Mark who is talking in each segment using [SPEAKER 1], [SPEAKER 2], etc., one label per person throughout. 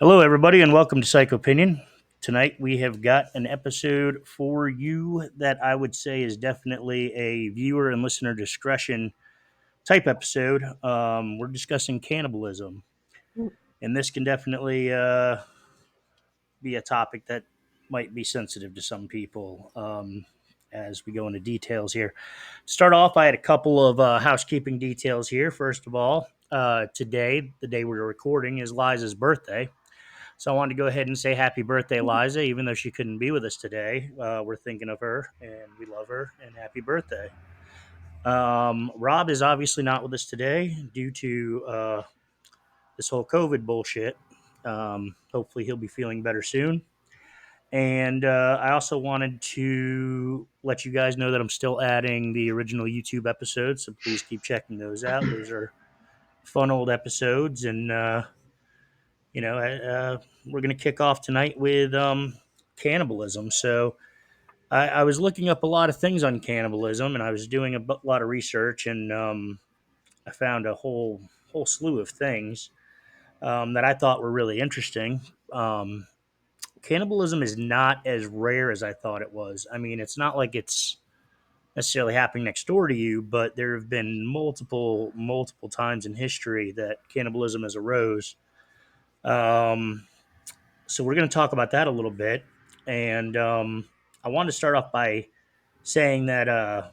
[SPEAKER 1] Hello, everybody, and welcome to Psych Opinion. Tonight, we have got an episode for you that I would say is definitely a viewer and listener discretion type episode. We're discussing cannibalism, and this can definitely be a topic that might be sensitive to some people as we go into details here. To start off, I had a couple of housekeeping details here. First of all, today, the day we're recording, is Liza's birthday. So I wanted to go ahead and say happy birthday, Liza, even though she couldn't be with us today. We're thinking of her and we love her and happy birthday. Rob is obviously not with us today due to this whole COVID bullshit. Hopefully he'll be feeling better soon. And I also wanted to let you guys know that I'm still adding the original YouTube episodes. So please keep checking those out. Those are fun old episodes. And we're going to kick off tonight with cannibalism. So I was looking up a lot of things on cannibalism, and I was doing a lot of research, and I found a whole slew of things that I thought were really interesting. Um, Cannibalism is not as rare as I thought it was. I mean, it's not like it's necessarily happening next door to you, but there have been multiple times in history that cannibalism has arose. Um, so we're going to talk about that a little bit. And I wanted to start off by saying that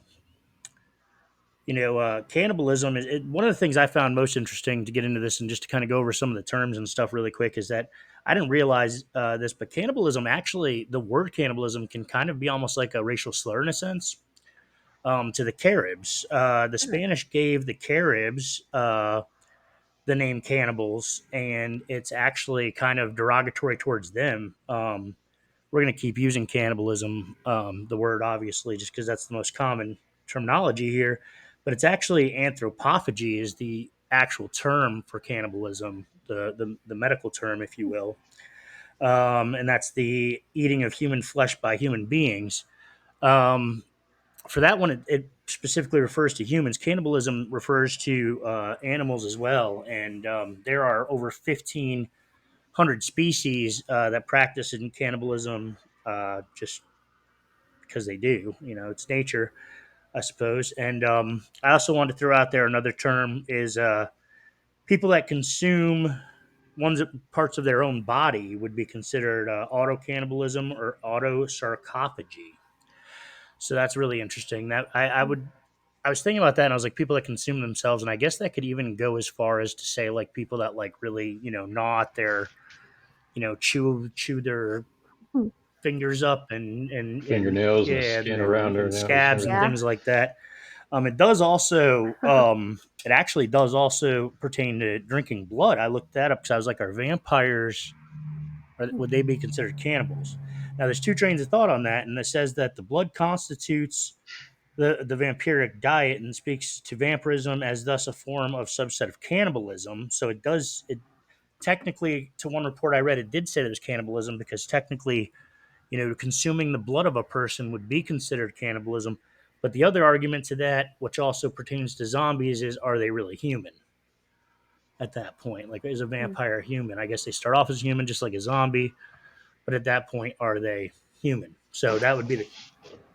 [SPEAKER 1] cannibalism is one of the things I found most interesting to get into this and just to kind of go over some of the terms and stuff really quick is that I didn't realize this, but cannibalism actually, the word cannibalism can kind of be almost like a racial slur in a sense to the Caribs. The Spanish gave the Caribs the name cannibals, and it's actually kind of derogatory towards them. We're going to keep using cannibalism, the word obviously, just because that's the most common terminology here. But it's actually anthropophagy is the actual term for cannibalism, the medical term, if you will. And that's the eating of human flesh by human beings. Um, for that one, it specifically refers to humans. Cannibalism refers to animals as well. And there are over 1,500 species that practice in cannibalism just because they do. You know, it's nature, I suppose. And I also want to throw out there another term is people that consume one's parts of their own body would be considered auto cannibalism or auto sarcophagy. So that's really interesting. That I was thinking about that and I was like people that consume themselves, and I guess that could even go as far as to say like people that like really gnaw at their chew their fingers up and
[SPEAKER 2] Fingernails and
[SPEAKER 1] yeah
[SPEAKER 2] skin around their
[SPEAKER 1] and
[SPEAKER 2] nails and
[SPEAKER 1] scabs and
[SPEAKER 2] everything.
[SPEAKER 3] Yeah.
[SPEAKER 1] things like that. It does also it actually does also pertain to drinking blood. I looked that up because I was like, are vampires would they be considered cannibals? Now there's two trains of thought on that, and it says that the blood constitutes the vampiric diet and speaks to vampirism as thus a form of subset of cannibalism. So it technically, to one report I read, it did say there's cannibalism because technically consuming the blood of a person would be considered cannibalism. But the other argument to that, which also pertains to zombies, is are they really human at that point? Like, is a vampire human? I guess they start off as human, just like a zombie, but at that point, are they human? So that would be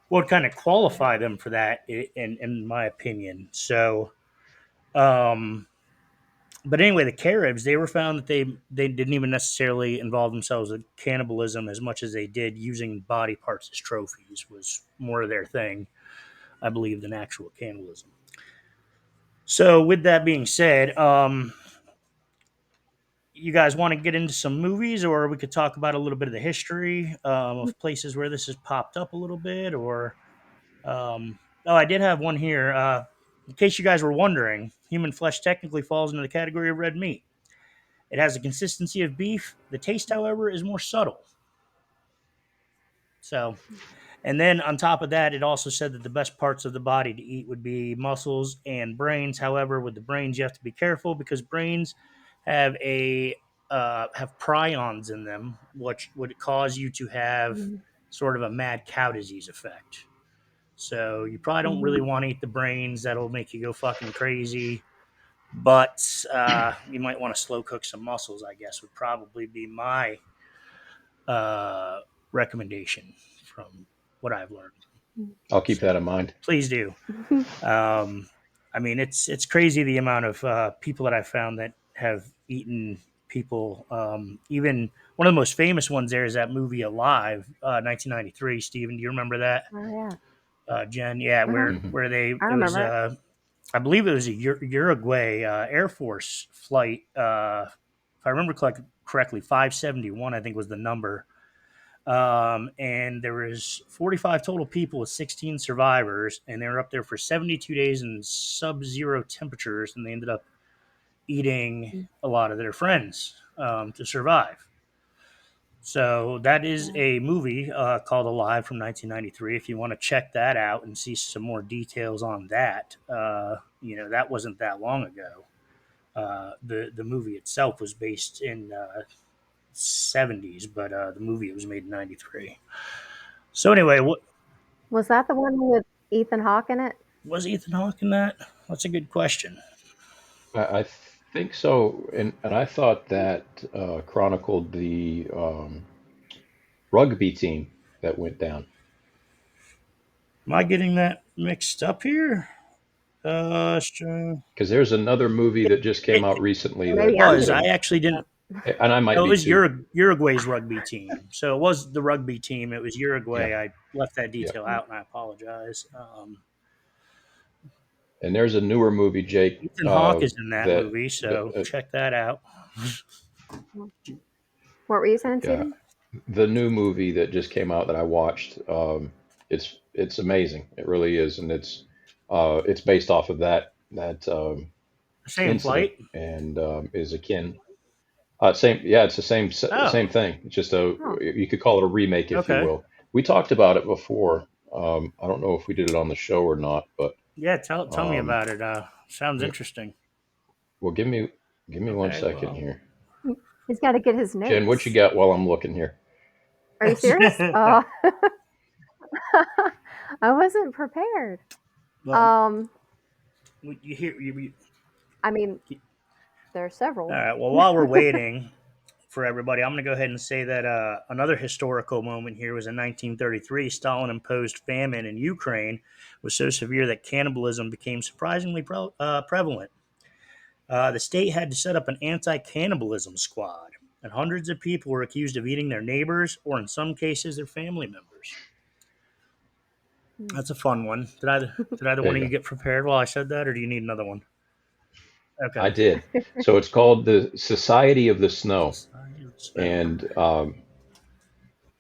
[SPEAKER 1] what would kind of qualify them for that, in my opinion. So, um, but anyway, the Caribs, they were found that they didn't even necessarily involve themselves with cannibalism as much as they did using body parts as trophies was more of their thing, I believe, than actual cannibalism. So with that being said, you guys want to get into some movies, or we could talk about a little bit of the history of places where this has popped up a little bit, or oh, I did have one here. In case you guys were wondering, human flesh technically falls into the category of red meat. It has the consistency of beef. The taste, however, is more subtle. So, and then on top of that, it also said that the best parts of the body to eat would be muscles and brains. However, with the brains, you have to be careful because brains have a have prions in them, which would cause you to have sort of a mad cow disease effect. So you probably don't really want to eat the brains. That'll make you go fucking crazy. but you might want to slow cook some mussels. I guess would probably be my uh, recommendation from what I've learned.
[SPEAKER 2] I'll keep that
[SPEAKER 1] So
[SPEAKER 2] in mind.
[SPEAKER 1] please do. Um, I mean, it's crazy the amount of people that I found that have eaten people. Even one of the most famous ones there is that movie Alive, 1993. Steven, do you remember that?
[SPEAKER 3] Oh yeah.
[SPEAKER 1] Jen, yeah,
[SPEAKER 3] Uh-huh.
[SPEAKER 1] where
[SPEAKER 2] Hmm.
[SPEAKER 1] where they
[SPEAKER 3] I
[SPEAKER 1] it was
[SPEAKER 3] remember it.
[SPEAKER 1] I believe it was a Uruguay Air Force flight. If I remember correctly, 571 I think was the number. And there was 45 total people with 16 survivors, and they were up there for 72 days in sub-zero temperatures, and they ended up eating
[SPEAKER 3] Mm.
[SPEAKER 1] a lot of their friends to survive. So that is
[SPEAKER 3] Yeah.
[SPEAKER 1] a movie called Alive from 1993. If you want to check that out and see some more details on that, that wasn't that long ago. The movie itself was based in 70s, but the movie it was made in 93. So anyway, what
[SPEAKER 3] Was that the one with Ethan Hawke in it?
[SPEAKER 1] was Ethan Hawke in that? That's a good question.
[SPEAKER 2] I think so, and I thought that chronicled the rugby team that went down.
[SPEAKER 1] Am I getting that mixed up here?
[SPEAKER 2] Because there's another movie
[SPEAKER 1] Yeah,
[SPEAKER 2] that just came out recently
[SPEAKER 3] Or
[SPEAKER 1] it
[SPEAKER 3] maybe
[SPEAKER 2] that
[SPEAKER 3] I'm
[SPEAKER 1] was.
[SPEAKER 2] is
[SPEAKER 3] getting
[SPEAKER 1] I
[SPEAKER 2] a,
[SPEAKER 3] it
[SPEAKER 1] actually
[SPEAKER 3] mixed
[SPEAKER 1] didn't.
[SPEAKER 3] up.
[SPEAKER 2] and I might
[SPEAKER 1] No, it
[SPEAKER 2] be
[SPEAKER 1] was
[SPEAKER 2] too.
[SPEAKER 1] Uruguay's rugby team. So it was the rugby team. It was
[SPEAKER 2] Yeah,
[SPEAKER 1] Uruguay. I left that
[SPEAKER 2] yeah.
[SPEAKER 1] detail out, and I apologize.
[SPEAKER 2] And there's a newer movie, Jake,
[SPEAKER 1] Ethan Hawke is in that
[SPEAKER 2] that
[SPEAKER 1] movie,
[SPEAKER 2] the
[SPEAKER 1] so check that out.
[SPEAKER 3] What were you saying,
[SPEAKER 2] yeah,
[SPEAKER 3] Stephen?
[SPEAKER 2] the new movie that just came out that I watched. It's amazing. It really is, and it's based off of that
[SPEAKER 1] Same
[SPEAKER 2] incident
[SPEAKER 1] flight.
[SPEAKER 2] and is akin. Same, yeah, it's the same
[SPEAKER 1] Oh,
[SPEAKER 2] thing. It's just a
[SPEAKER 3] Oh,
[SPEAKER 2] you could call it a remake, if you
[SPEAKER 1] okay.
[SPEAKER 2] will. We talked about it before. I don't know if we did it on the show or not, but
[SPEAKER 1] Yeah, tell me
[SPEAKER 2] um,
[SPEAKER 1] about it. Sounds
[SPEAKER 2] yeah,
[SPEAKER 1] interesting.
[SPEAKER 2] well, give me one
[SPEAKER 1] Okay,
[SPEAKER 2] second
[SPEAKER 1] well.
[SPEAKER 2] here,
[SPEAKER 3] he's got to get his
[SPEAKER 2] Jen. What you
[SPEAKER 3] notes.
[SPEAKER 2] got while I'm looking here?
[SPEAKER 3] Are you serious? I wasn't prepared.
[SPEAKER 1] Well,
[SPEAKER 3] Um,
[SPEAKER 1] you hear
[SPEAKER 3] I mean, there are
[SPEAKER 1] all
[SPEAKER 3] several.
[SPEAKER 1] right. Well, while we're waiting for everybody, I'm going to go ahead and say that another historical moment here was in 1933. Stalin imposed famine in Ukraine was so severe that cannibalism became surprisingly prevalent. The state had to set up an anti-cannibalism squad, and hundreds of people were accused of eating their neighbors or, in some cases, their family members.
[SPEAKER 3] Hmm.
[SPEAKER 1] That's a fun one. Did either
[SPEAKER 2] There
[SPEAKER 1] one
[SPEAKER 2] you
[SPEAKER 1] of you
[SPEAKER 2] go.
[SPEAKER 1] get prepared while I said that, or do you need another one?
[SPEAKER 2] I
[SPEAKER 1] Okay.
[SPEAKER 2] did. So it's called the Society of the Snow,
[SPEAKER 1] Society of the Snow.
[SPEAKER 2] and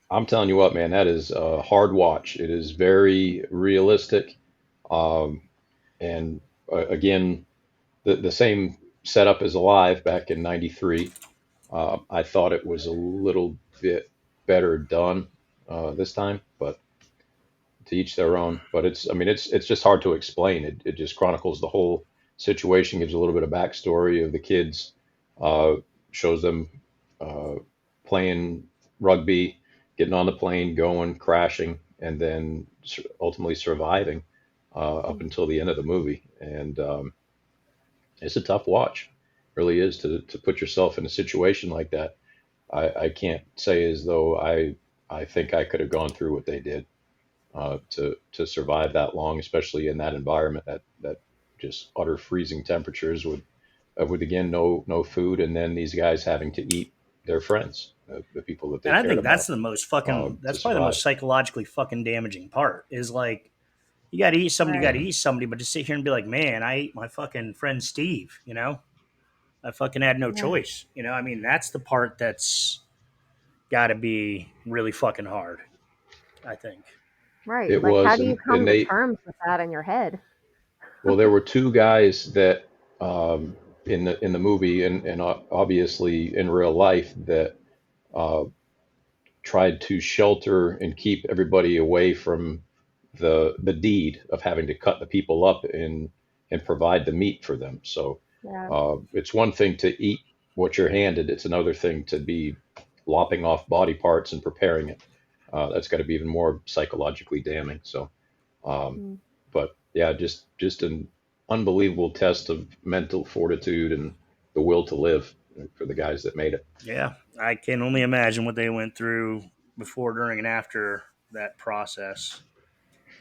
[SPEAKER 2] I'm telling you what, man, that is a hard watch. It is very realistic, um, and again, the same setup as Alive back in '93. I thought it was a little bit better done this time, but to each their own. But I mean, it's just hard to explain. It just chronicles the whole situation, gives a little bit of backstory of the kids, uh, shows them uh, playing rugby, getting on the plane, going, crashing, and then ultimately surviving up until the end of the movie. And it's a tough watch, really is to put yourself in a situation like that. I can't say as though I think I could have gone through what they did to survive that long, especially in that environment, that just utter freezing temperatures with again no food, and then these guys having to eat their friends, the people that they
[SPEAKER 1] And I
[SPEAKER 2] cared
[SPEAKER 1] think that's
[SPEAKER 2] about,
[SPEAKER 1] the most fucking.
[SPEAKER 2] to
[SPEAKER 1] That's probably the most
[SPEAKER 2] survive.
[SPEAKER 1] psychologically fucking damaging part. Is like you got to eat somebody. You got
[SPEAKER 3] Right.
[SPEAKER 1] to
[SPEAKER 2] Hmm.
[SPEAKER 1] eat somebody, but to sit here and be like, man, I ate my fucking friend Steve. I fucking had no
[SPEAKER 3] Yeah.
[SPEAKER 1] choice. I mean, that's the part that's got to be really fucking hard. I think.
[SPEAKER 3] Right.
[SPEAKER 2] It
[SPEAKER 3] Like, how
[SPEAKER 2] was,
[SPEAKER 3] do you
[SPEAKER 2] and
[SPEAKER 3] come to
[SPEAKER 2] they
[SPEAKER 3] terms with that in your head?
[SPEAKER 2] well, there were two guys that in the movie and obviously in real life that uh, tried to shelter and keep everybody away from the deed of having to cut the people up and provide the meat for them. So
[SPEAKER 3] Yeah.
[SPEAKER 2] it's one thing to eat what you're handed; it's another thing to be lopping off body parts and preparing it. That's got to be even more psychologically damning. So, um,
[SPEAKER 3] Mm.
[SPEAKER 2] but yeah, just an unbelievable test of mental fortitude and the will to live for the guys that made it.
[SPEAKER 1] Yeah, I can only imagine what they went through before, during, and after that process.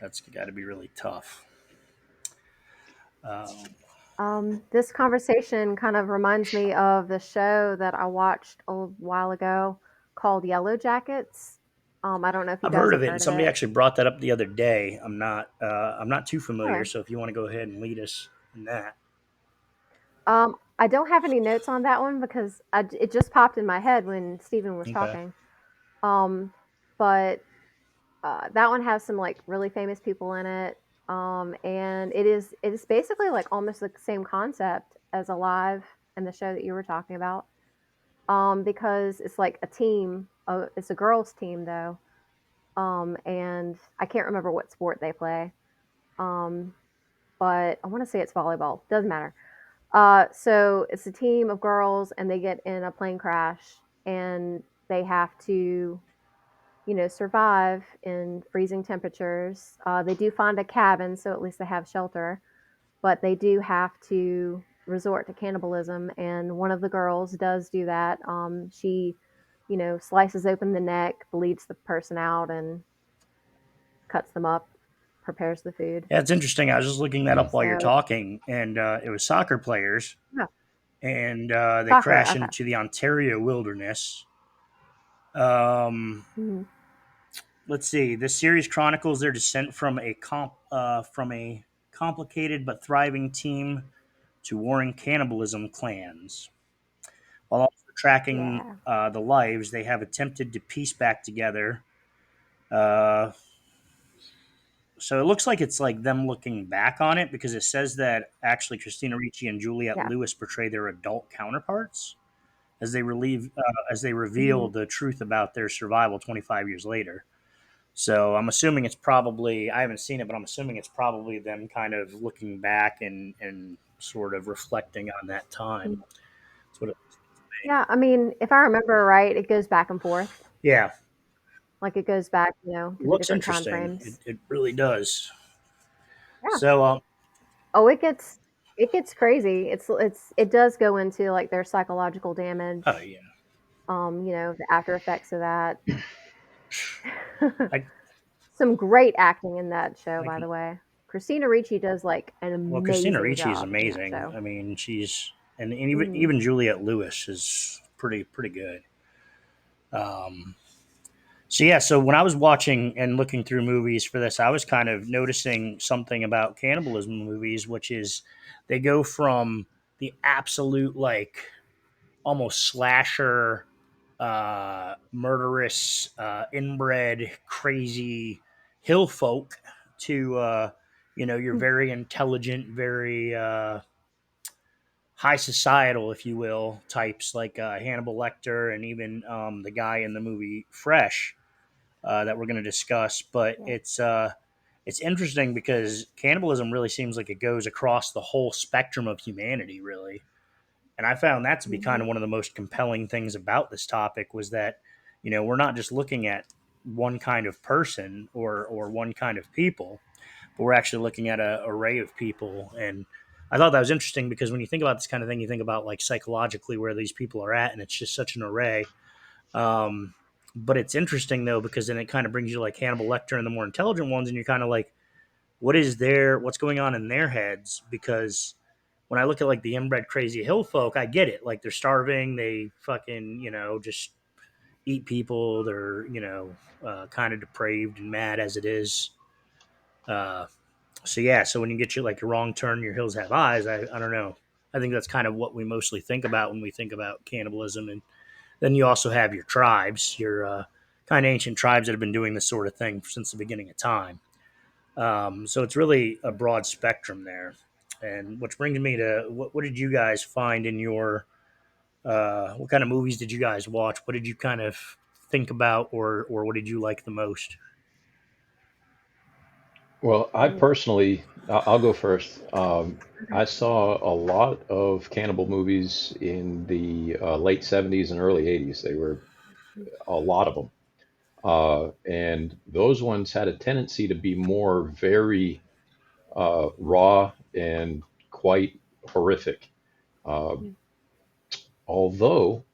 [SPEAKER 1] That's got to be really tough. Um,
[SPEAKER 3] This conversation kind of reminds me of the show that I watched a while ago called Yellow Jackets. I don't know if you
[SPEAKER 1] I've
[SPEAKER 3] guys
[SPEAKER 1] heard
[SPEAKER 3] have
[SPEAKER 1] of it, and
[SPEAKER 3] heard of
[SPEAKER 1] somebody
[SPEAKER 3] it.
[SPEAKER 1] actually brought that up the other day. I'm not too familiar,
[SPEAKER 3] Okay.
[SPEAKER 1] so if you want to go ahead and lead us in that.
[SPEAKER 3] I don't have any notes on that one because it just popped in my head when Stephen was
[SPEAKER 1] Okay.
[SPEAKER 3] talking. Um, but that one has some like really famous people in it. And it is basically like almost the same concept as Alive and the show that you were talking about. Because it's like a team. It's a girls' team though. And I can't remember what sport they play. Um, but I want to say it's volleyball. Doesn't matter. So it's a team of girls, and they get in a plane crash, and they have to, survive in freezing temperatures. They do find a cabin, so at least they have shelter, but they do have to resort to cannibalism. And one of the girls does do that. She, slices open the neck, bleeds the person out, and cuts them up, prepares the food.
[SPEAKER 1] Yeah, it's interesting. I was just looking that
[SPEAKER 2] Mm.
[SPEAKER 1] up while you're
[SPEAKER 3] So,
[SPEAKER 1] talking, and it was soccer players,
[SPEAKER 3] yeah,
[SPEAKER 1] and they
[SPEAKER 3] soccer.
[SPEAKER 1] crash
[SPEAKER 3] Okay.
[SPEAKER 1] into the Ontario wilderness. Um,
[SPEAKER 3] Mhm.
[SPEAKER 1] let's see. This series chronicles their descent from a complicated but thriving team to warring cannibalism clans. While also tracking
[SPEAKER 3] Yeah.
[SPEAKER 1] the lives, they have attempted to piece back together. Uh, so it looks like it's like them looking back on it, because it says that actually Christina Ricci and Juliette
[SPEAKER 3] Yeah.
[SPEAKER 1] Lewis portray their adult counterparts as they reveal
[SPEAKER 3] Mhm.
[SPEAKER 1] the truth about their survival 25 years later. So I'm assuming it's probably, I haven't seen it, but I'm assuming it's probably them kind of looking back and sort of reflecting on that time.
[SPEAKER 3] Mhm.
[SPEAKER 1] That's what it,
[SPEAKER 3] Yeah, I mean, if I remember right, it goes back and forth.
[SPEAKER 1] yeah,
[SPEAKER 3] Like, it goes back,
[SPEAKER 1] it
[SPEAKER 3] to the
[SPEAKER 1] looks
[SPEAKER 3] different time
[SPEAKER 1] interesting.
[SPEAKER 3] frames.
[SPEAKER 1] It really does.
[SPEAKER 3] Yeah.
[SPEAKER 1] So,
[SPEAKER 3] Oh, it gets crazy. It does go into, like, their psychological
[SPEAKER 1] oh
[SPEAKER 3] damage,
[SPEAKER 1] yeah,
[SPEAKER 3] the after effects of that.
[SPEAKER 1] I,
[SPEAKER 3] Some great acting in that show,
[SPEAKER 1] I
[SPEAKER 3] by
[SPEAKER 1] can.
[SPEAKER 3] the way. Christina Ricci does, like, an
[SPEAKER 1] Well, Christina
[SPEAKER 3] amazing
[SPEAKER 1] Ricci is
[SPEAKER 3] job in that
[SPEAKER 1] amazing.
[SPEAKER 3] show.
[SPEAKER 1] I mean, she's and even
[SPEAKER 3] Mhm.
[SPEAKER 1] even Juliette Lewis is pretty good. Um, so yeah, so when I was watching and looking through movies for this, I was kind of noticing something about cannibalism movies, which is they go from the absolute like almost slasher, murderous, inbred, crazy hill folk to your very intelligent, very high societal, if you will, types like Hannibal Lecter and even the guy in the movie Fresh that we're going to discuss. But
[SPEAKER 3] Yeah.
[SPEAKER 1] it's interesting because cannibalism really seems like it goes across the whole spectrum of humanity, really. And I found that to be kind
[SPEAKER 3] Mhm.
[SPEAKER 1] of one of the most compelling things about this topic was that we're not just looking at one kind of person or one kind of people, but we're actually looking at an array of people. And I thought that was interesting because when you think about this kind of thing, you think about like psychologically where these people are at, and it's just such an array. Um, but it's interesting though because then it kind of brings you like Hannibal Lecter and the more intelligent ones, and you're kind of like, what's going on in their heads? Because when I look at like the inbred crazy hill folk, I get it. Like they're starving, they fucking just eat people. They're kind of depraved and mad as it is. Uh, so yeah, so when you get your like your wrong turn, your hills have eyes. I don't know. I think that's kind of what we mostly think about when we think about cannibalism, and then you also have your tribes, your kind of ancient tribes that have been doing this sort of thing since the beginning of time. So it's really a broad spectrum there. And which brings me to what did you guys find in your what kind of movies did you guys watch? What did you kind of think about, or what did you like the most?
[SPEAKER 2] Well, I
[SPEAKER 3] Mm.
[SPEAKER 2] personally, I'll go first. I saw a lot of cannibal movies in the late 70s and early 80s. They were a lot of them. And those ones had a tendency to be more very raw and quite horrific. Uh,
[SPEAKER 3] Mm.
[SPEAKER 2] Although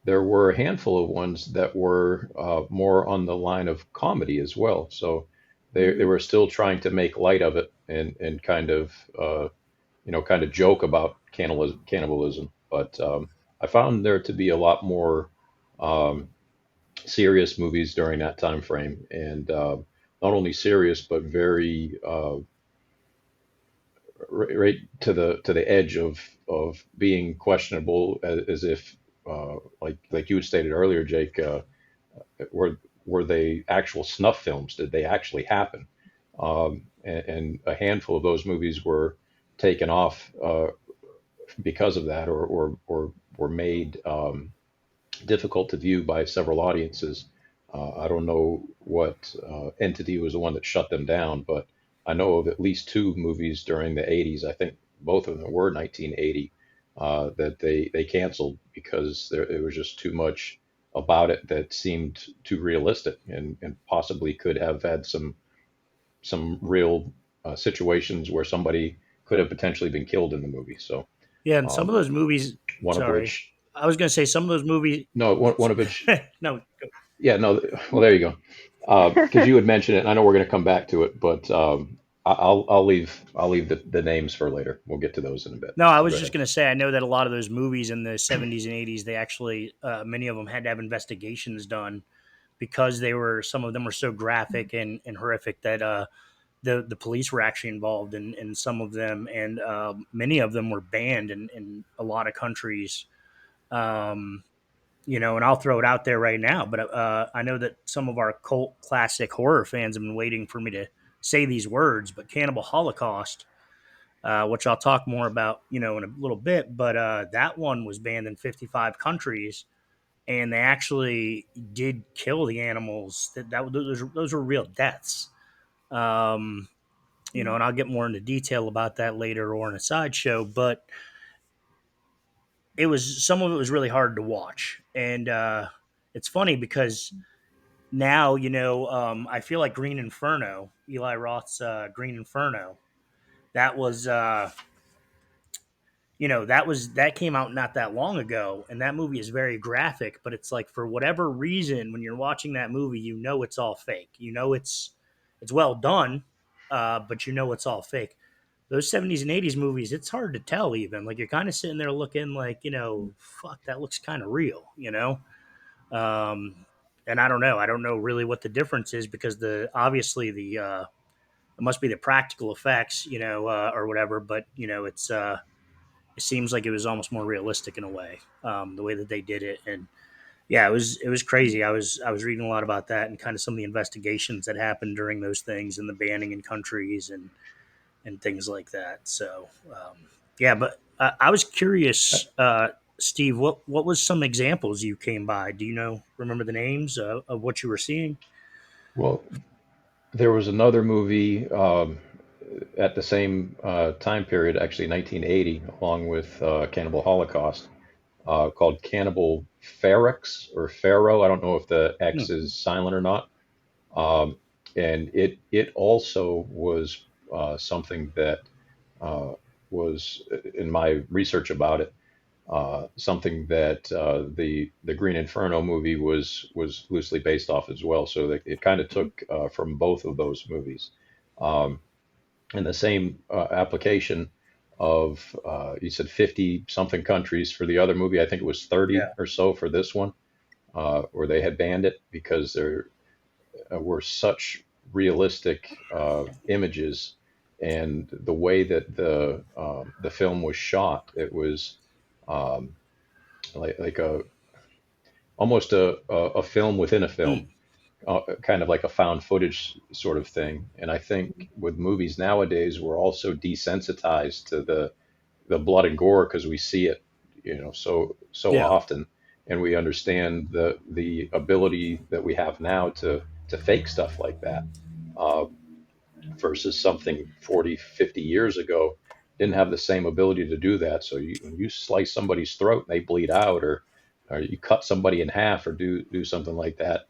[SPEAKER 2] there were a handful of ones that were more on the line of comedy as well. So they
[SPEAKER 3] Mhm.
[SPEAKER 2] were still trying to make light of it and kind of kind of joke about cannibalism. But I found there to be a lot more um, serious movies during that time frame, and not only serious but very right to the edge of being questionable, as if like you had stated earlier, Jake. Were they actual snuff films? Did they actually happen? And a handful of those movies were taken off because of that, or were made difficult to view by several audiences. I don't know what entity was the one that shut them down, but I know of at least two movies during the 80s. I think both of them were 1980 that they canceled because it was just too much about it that seemed too realistic, and possibly could have had some real situations where somebody could have potentially been killed in the movie. So
[SPEAKER 1] Yeah, and some
[SPEAKER 2] um,
[SPEAKER 1] of those movies.
[SPEAKER 2] one of
[SPEAKER 1] Sorry,
[SPEAKER 2] which
[SPEAKER 1] I was going to say some of those movies.
[SPEAKER 2] no one of which
[SPEAKER 1] No,
[SPEAKER 2] Yeah, no, well, there you go. Because you had mentioned it, and I know we're going to come back to it, but I'll leave the names for later. We'll get to those in a bit.
[SPEAKER 1] no, I
[SPEAKER 2] So
[SPEAKER 1] was
[SPEAKER 2] go
[SPEAKER 1] just
[SPEAKER 2] ahead.
[SPEAKER 1] going to say I know that a lot of those movies in the 70s and 80s, they actually many of them had to have investigations done because they were some of them were so graphic and horrific that the police were actually involved in some of them, and many of them were banned in a lot of countries. Um, and I'll throw it out there right now, but I know that some of our cult classic horror fans have been waiting for me to say these words, but Cannibal Holocaust, which I'll talk more about, in a little bit, but that one was banned in 55 countries, and they actually did kill the animals. Those were real deaths. Um,
[SPEAKER 3] Mm.
[SPEAKER 1] and I'll get more into detail about that later or in a sideshow, but some of it was really hard to watch. And it's funny because now, I feel like Green Inferno, Eli Roth's Green Inferno, that was, that came out not that long ago. And that movie is very graphic, but it's like for whatever reason, when you're watching that movie, it's all fake. It's well done, but it's all fake. Those 70s and 80s movies, it's hard to tell even. Like you're kind of sitting there looking like, fuck, that looks kind of real. Um, and I don't know. I don't know really what the difference is because it must be the practical effects, or whatever. But it seems like it was almost more realistic in a way, the way that they did it. And yeah, it was crazy. I was reading a lot about that and kind of some of the investigations that happened during those things and the banning in countries and things like that. So yeah, but I was curious, Steve. What was some examples you came by? Do you remember the names of what you were seeing?
[SPEAKER 2] Well, there was another movie at the same time period, actually 1980, along with Cannibal Holocaust, called Cannibal Ferox or Pharaoh. I don't know if the
[SPEAKER 1] Hmm.
[SPEAKER 2] X is silent or not. Um, and it also was something that uh, was, in my research about it, something that the Green Inferno movie was loosely based off as well. So that it kind of took from both of those movies, um, and the same application of you said 50 something countries for the other movie. I think it was 30
[SPEAKER 1] Yeah.
[SPEAKER 2] or so for this one, where they had banned it because there were such realistic images, and the way that the film was shot, it was um, like a almost a film within a film,
[SPEAKER 1] Hmm.
[SPEAKER 2] kind of like a found footage sort of thing. And I think with movies nowadays, we're also desensitized to the blood and gore because we see it, so
[SPEAKER 1] Yeah.
[SPEAKER 2] often, and we understand the ability that we have now to fake stuff like that. Uh, versus something 40, 50 years ago didn't have the same ability to do that. So when you slice somebody's throat and they bleed out, or you cut somebody in half, or do something like that,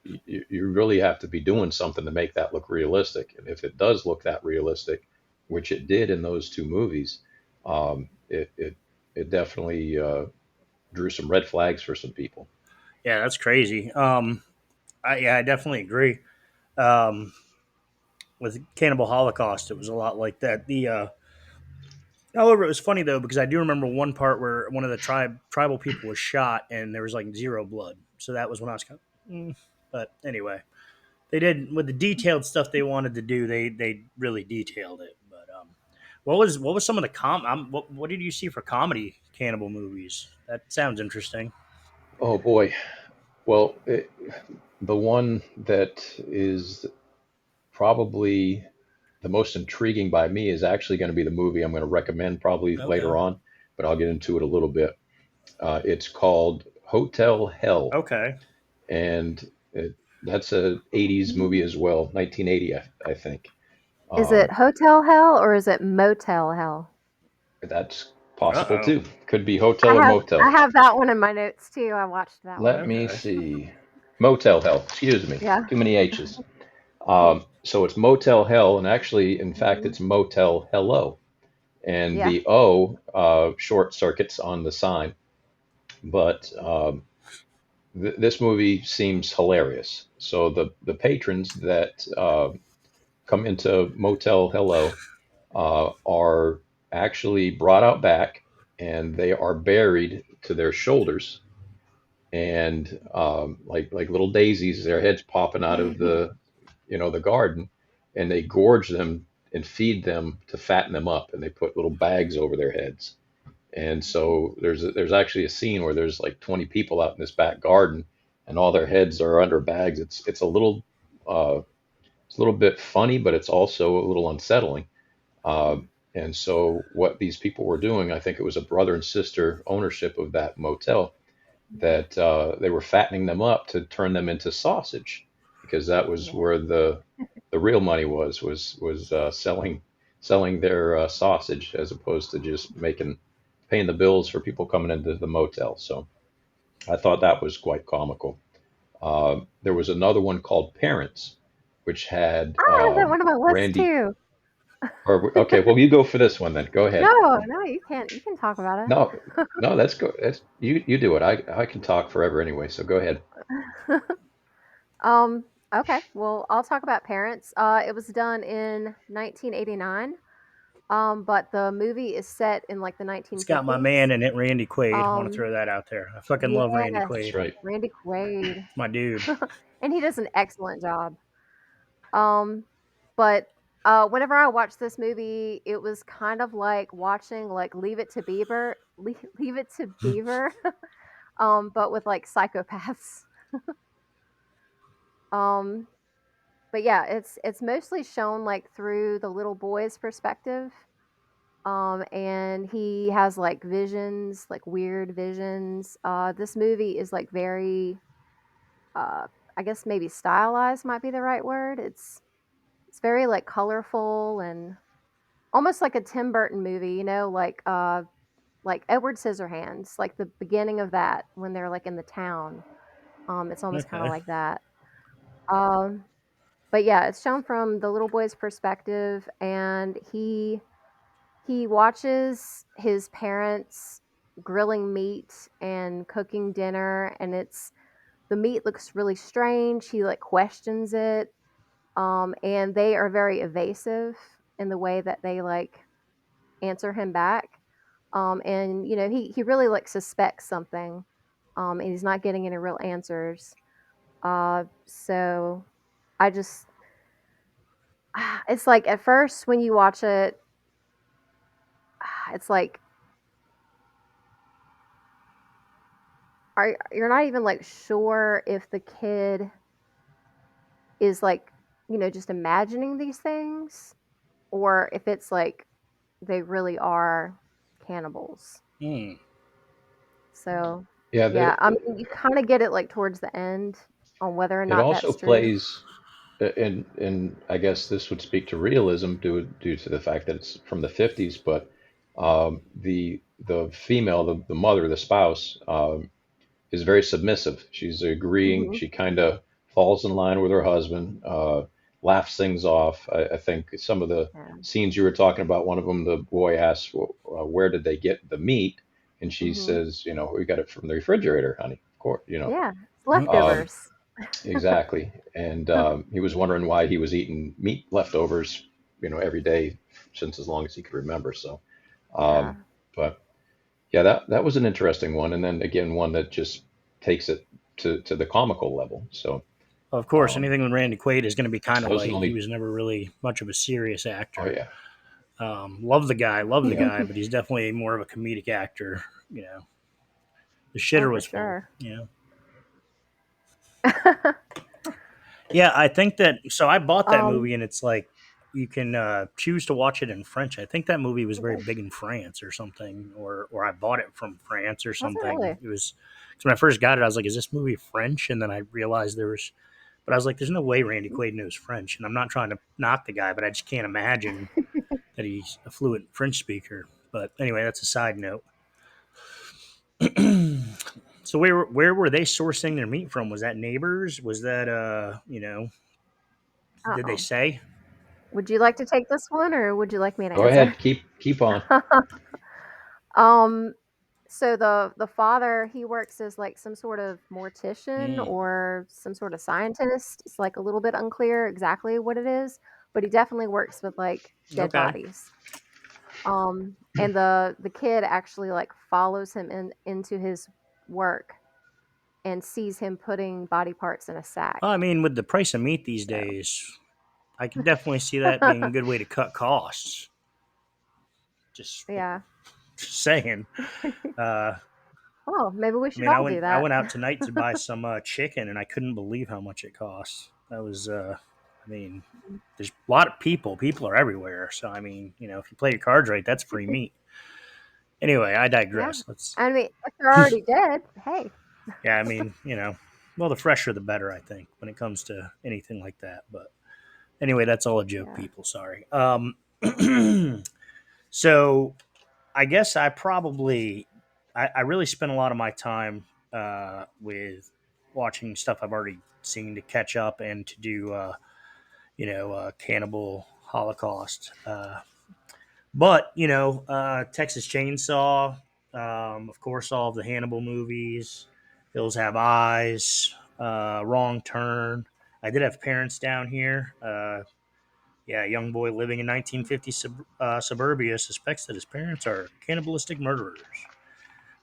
[SPEAKER 2] you really have to be doing something to make that look realistic. And if it does look that realistic, which it did in those two movies, It definitely drew some red flags for some people.
[SPEAKER 1] Yeah, that's crazy. Yeah, I definitely agree. Um, with Cannibal Holocaust, it was a lot like that. However, it was funny though because I do remember one part where one of the tribal people was shot and there was like zero blood. So that was when I was kind of. But anyway, they did with the detailed stuff they wanted to do. They really detailed it. But what was some of the what did you see for comedy cannibal movies? That sounds interesting.
[SPEAKER 2] Oh boy. Well, the one that is probably the most intriguing by me is actually going to be the movie I'm going to recommend probably
[SPEAKER 1] Okay.
[SPEAKER 2] later on, but I'll get into it a little bit. It's called Hotel Hell,
[SPEAKER 1] Okay.
[SPEAKER 2] and that's a 80s movie as well, 1980, I think.
[SPEAKER 3] Is it
[SPEAKER 2] Um,
[SPEAKER 3] hotel hell or is it motel hell?
[SPEAKER 2] that's
[SPEAKER 1] Uh
[SPEAKER 2] possible
[SPEAKER 1] oh.
[SPEAKER 2] too. Could be hotel or
[SPEAKER 3] I
[SPEAKER 2] motel.
[SPEAKER 3] have that one in my notes too. I watched that
[SPEAKER 2] Let
[SPEAKER 3] one.
[SPEAKER 2] me
[SPEAKER 1] Okay.
[SPEAKER 2] see. Motel Hell. Excuse me.
[SPEAKER 3] Yeah.
[SPEAKER 2] Too many H's. So it's Motel Hell, and actually, in fact,
[SPEAKER 3] Mhm.
[SPEAKER 2] it's Motel Hello. And
[SPEAKER 3] Yeah.
[SPEAKER 2] the O short circuits on the sign. But this movie seems hilarious. So the patrons that come into Motel Hello are actually brought out back, and they are buried to their shoulders, and like little daisies, their heads popping out of the garden, and they gorge them and feed them to fatten them up, and they put little bags over their heads. And so there's actually a scene where there's like 20 people out in this back garden, and all their heads are under bags. Uh, it's a little bit funny, but it's also a little unsettling. And so what these people were doing, I think it was a brother and sister ownership of that motel, that they were fattening them up to turn them into sausage, because that was
[SPEAKER 3] Yeah.
[SPEAKER 2] where the real money was selling their sausage, as opposed to just making paying the bills for people coming into the motel. So I thought that was quite comical. There was another one called Parents, which had
[SPEAKER 3] I have that one on my list
[SPEAKER 2] Randy.
[SPEAKER 3] too.
[SPEAKER 2] Or okay, well, you go for this one then. Go ahead.
[SPEAKER 3] No, no, you can't. You can talk about
[SPEAKER 2] No, no, that's go. That's you do it. I can talk forever anyway. So go ahead.
[SPEAKER 3] it. Okay. Well, I'll talk about Parents. It was done in 1989. But the movie is set in like the
[SPEAKER 1] It's got my man
[SPEAKER 3] 1950s.
[SPEAKER 1] in it, Randy Quaid. I want to
[SPEAKER 3] Um,
[SPEAKER 1] throw that out there. I fucking love Randy
[SPEAKER 3] yes,
[SPEAKER 2] That's
[SPEAKER 1] Quaid.
[SPEAKER 2] right.
[SPEAKER 3] Randy Quaid,
[SPEAKER 1] It's my dude.
[SPEAKER 3] and he does an excellent job. Um, but whenever I watched this movie, it was kind of like watching like Leave It to Beaver, but with like psychopaths. Um, but yeah, it's mostly shown like through the little boy's perspective. And he has like visions, like weird visions. This movie is like very, uh, I guess maybe stylized might be the right word. It's very like colorful and almost like a Tim Burton movie, like Edward Scissorhands, like the beginning of that when they're like in the town. It's almost kind of
[SPEAKER 1] Okay.
[SPEAKER 3] like that. Um, but yeah, it's shown from the little boy's perspective, and he watches his parents grilling meat and cooking dinner, and the meat looks really strange. He like questions it, and they are very evasive in the way that they like answer him back. And he really like suspects something, and he's not getting any real answers. So I just it's like at first when you watch it, it's like you're not even like sure if the kid is like just imagining these things or if it's like they really are cannibals.
[SPEAKER 1] Hmm.
[SPEAKER 3] So
[SPEAKER 2] Yeah,
[SPEAKER 3] yeah, I mean you kind of get it like towards the end on whether or
[SPEAKER 2] it
[SPEAKER 3] not
[SPEAKER 2] also
[SPEAKER 3] that's true.
[SPEAKER 2] plays, and I guess this would speak to realism due to the fact that it's from the 50s. But the female, the mother, the spouse, is very submissive. She's agreeing.
[SPEAKER 3] Hmm.
[SPEAKER 2] She kind of falls in line with her husband. laughs things off. I think some of the
[SPEAKER 3] Yeah.
[SPEAKER 2] scenes you were talking about, one of them, the boy asks, well, where did they get the meat? And she
[SPEAKER 3] Mhm.
[SPEAKER 2] says, we got it from the refrigerator, honey. Of course,
[SPEAKER 3] Yeah.
[SPEAKER 2] Um,
[SPEAKER 3] Leftovers.
[SPEAKER 2] exactly. And he was wondering why he was eating meat leftovers, every day since as long as he could remember. So,
[SPEAKER 3] Yeah.
[SPEAKER 2] um, but yeah, that was an interesting one. And then again, one that just takes it to the comical level. So,
[SPEAKER 1] Of course,
[SPEAKER 2] um,
[SPEAKER 1] anything with Randy Quaid is going to be kind of
[SPEAKER 2] those are the
[SPEAKER 1] light. He
[SPEAKER 2] only,
[SPEAKER 1] was never really much of a serious
[SPEAKER 2] oh
[SPEAKER 1] actor.
[SPEAKER 2] yeah,
[SPEAKER 1] Love the
[SPEAKER 2] yeah.
[SPEAKER 1] guy, but he's definitely more of a comedic actor. You know, the
[SPEAKER 3] Oh,
[SPEAKER 1] shitter
[SPEAKER 3] for
[SPEAKER 1] was full.
[SPEAKER 3] sure.
[SPEAKER 1] You know, yeah, I think that. So I bought that
[SPEAKER 3] um,
[SPEAKER 1] movie, and it's like you can choose to watch it in French. I think that movie was very
[SPEAKER 3] okay.
[SPEAKER 1] big in France or something, or I bought it from France or
[SPEAKER 3] Was it
[SPEAKER 1] something.
[SPEAKER 3] really?
[SPEAKER 1] It was because when I first got it, I was like, "Is this movie French?" And then I realized there was. But I was like, "There's no way Randy Quaid knows French," and I'm not trying to knock the guy, but I just can't imagine that he's a fluent French speaker. But anyway, that's a side note. So where were they sourcing their meat from? Was that neighbors? Was that did they
[SPEAKER 3] Uh-oh.
[SPEAKER 1] say?
[SPEAKER 3] Would you like to take this one, or would you like me to
[SPEAKER 2] Go
[SPEAKER 3] answer?
[SPEAKER 2] ahead, keep on.
[SPEAKER 3] um, so the father, he works as like some sort of mortician
[SPEAKER 1] Mm,
[SPEAKER 3] or some sort of scientist. It's like a little bit unclear exactly what it is, but he definitely works with like dead
[SPEAKER 1] okay.
[SPEAKER 3] bodies. And the kid actually like follows him into his work and sees him putting body parts in a
[SPEAKER 1] Well,
[SPEAKER 3] sack.
[SPEAKER 1] I mean, with the price of meat these
[SPEAKER 3] So,
[SPEAKER 1] days, I can definitely see that being a good way to cut costs. Just,
[SPEAKER 3] yeah.
[SPEAKER 1] just saying. Uh,
[SPEAKER 3] Oh, maybe we
[SPEAKER 1] I
[SPEAKER 3] should
[SPEAKER 1] mean,
[SPEAKER 3] all do
[SPEAKER 1] I
[SPEAKER 3] that.
[SPEAKER 1] went out tonight to buy some chicken, and I couldn't believe how much it costs. That was, I mean, there's a lot of people. People are everywhere. So I mean, if you play your cards right, that's free meat. Anyway, I
[SPEAKER 3] Yeah.
[SPEAKER 1] digress. Let's.
[SPEAKER 3] I mean, if they're already dead, hey.
[SPEAKER 1] Yeah, I mean, well, the fresher the better. I think when it comes to anything like that. But anyway, that's all a joke,
[SPEAKER 3] Yeah.
[SPEAKER 1] people. Sorry. So I guess I really spent a lot of my time with watching stuff I've already seen to catch up and to do Cannibal Holocaust. But Texas Chainsaw, of course, all of the Hannibal movies, Hills Have Eyes, Wrong Turn. I did have parents down here. Yeah, a young boy living in 1950 suburbia suspects that his parents are cannibalistic murderers.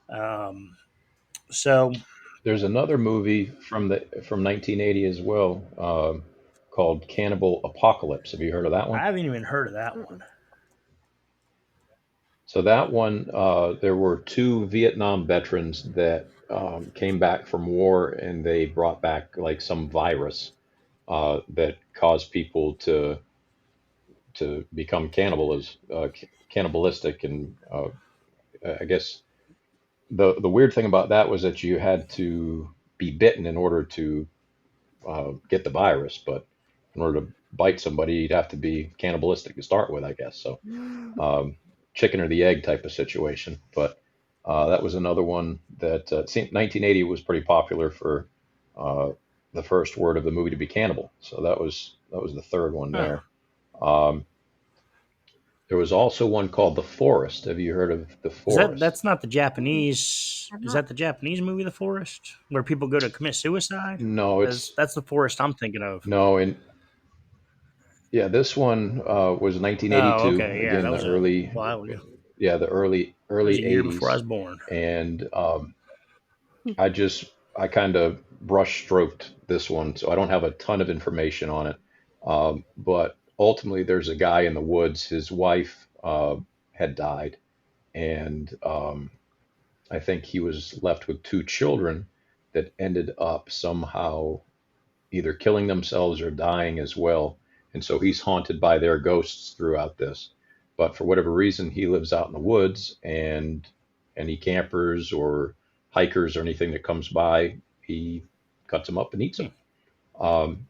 [SPEAKER 1] Um, so
[SPEAKER 2] There's another movie from 1980 as well, called Cannibal Apocalypse. Have you heard of that
[SPEAKER 1] I
[SPEAKER 2] one?
[SPEAKER 1] haven't even heard of that one.
[SPEAKER 3] Mm-mm.
[SPEAKER 2] So that one, there were two Vietnam veterans that came back from war, and they brought back like some virus that caused people to become cannibalistic, and I guess the weird thing about that was that you had to be bitten in order to get the virus, but in order to bite somebody, you'd have to be cannibalistic to start with, I guess. So, um, chicken or the egg type of situation. But that was another one that it seemed 1980 was pretty popular for uh, the first word of the movie to be cannibal. So that was the third one
[SPEAKER 1] Huh.
[SPEAKER 2] there. Um, there was also one called The Forest. Have you heard of The
[SPEAKER 1] That's
[SPEAKER 2] Forest?
[SPEAKER 1] not the
[SPEAKER 3] Mm-mm.
[SPEAKER 1] Japanese?
[SPEAKER 3] I'm
[SPEAKER 1] Is
[SPEAKER 3] not.
[SPEAKER 1] that the Japanese movie, The Forest, where people go to commit suicide?
[SPEAKER 2] No, it's
[SPEAKER 1] That's the Forest I'm thinking of.
[SPEAKER 2] no, and yeah, this one was
[SPEAKER 1] Oh,
[SPEAKER 2] 1982.
[SPEAKER 1] okay, yeah,
[SPEAKER 2] Again,
[SPEAKER 1] that
[SPEAKER 2] the
[SPEAKER 1] was a
[SPEAKER 2] early,
[SPEAKER 1] while ago.
[SPEAKER 2] yeah, the early
[SPEAKER 1] That was
[SPEAKER 2] early
[SPEAKER 1] a year before I
[SPEAKER 2] 80s,
[SPEAKER 1] was born.
[SPEAKER 2] and I kind of brush stroked this one, so I don't have a ton of information on it. But ultimately, there's a guy in the woods. His wife had died, and I think he was left with two children that ended up somehow either killing themselves or dying as well. And so he's haunted by their ghosts throughout this. But for whatever reason, he lives out in the woods, and any campers or hikers or anything that comes by, he cuts them up and eats
[SPEAKER 1] Hmm.
[SPEAKER 2] them. Um,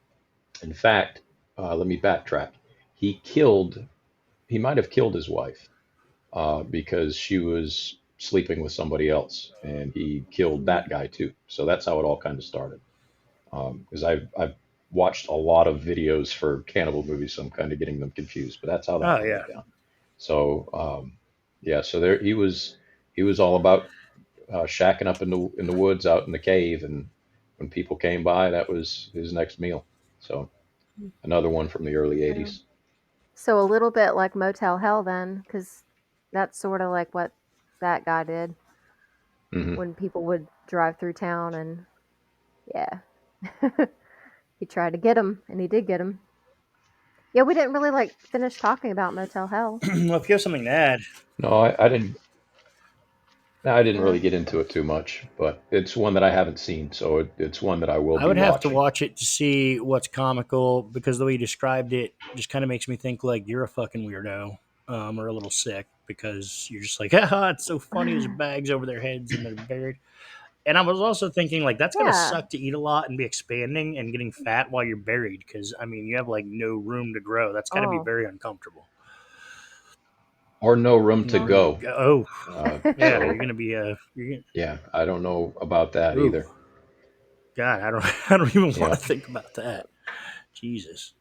[SPEAKER 2] in fact, let me backtrack. He killed, he might have killed his wife because she was sleeping with somebody else, and he killed
[SPEAKER 3] Mm.
[SPEAKER 2] that guy too. So that's how it all kind of started. Because I've watched a lot of videos for cannibal movies, so I'm kind of getting them confused. But that's how that
[SPEAKER 1] Oh
[SPEAKER 2] one
[SPEAKER 1] yeah.
[SPEAKER 2] went down. So yeah, so there he was all about shacking up in the woods out in the cave, and when people came by, that was his next meal. So another one from the early
[SPEAKER 3] So,
[SPEAKER 2] '80s.
[SPEAKER 3] so a little bit like Motel Hell then, because that's sort of like what that guy did
[SPEAKER 2] Hmm.
[SPEAKER 3] when people would drive through town and yeah, he tried to get him and he did get him. Yeah, we didn't really like finish talking about Motel Hell.
[SPEAKER 1] Well, if you have something to add,
[SPEAKER 2] No, I didn't
[SPEAKER 3] Yeah.
[SPEAKER 2] really get into it too much, but it's one that I haven't seen, so it's one that I will
[SPEAKER 1] I
[SPEAKER 2] be
[SPEAKER 1] would have to
[SPEAKER 2] watching.
[SPEAKER 1] watch it to see what's comical because the way you described it just kind of makes me think like you're a fucking weirdo, or a little sick because you're just like, ah, it's so funny. There's bags over their heads and they're buried. And I was also thinking like that's gotta
[SPEAKER 3] Yeah.
[SPEAKER 1] suck to eat a lot and be expanding and getting fat while you're buried because I mean you have like no room to grow. That's got to be
[SPEAKER 3] Oh.
[SPEAKER 1] very uncomfortable.
[SPEAKER 2] Or no room to
[SPEAKER 1] No room to
[SPEAKER 2] go.
[SPEAKER 1] go. Oh, yeah, you're
[SPEAKER 2] So
[SPEAKER 1] gonna be you're
[SPEAKER 2] yeah, I don't know about that
[SPEAKER 1] gonna, ooh,
[SPEAKER 2] either.
[SPEAKER 1] God, I don't I don't even want to
[SPEAKER 2] Yeah,
[SPEAKER 1] think about that. Jesus.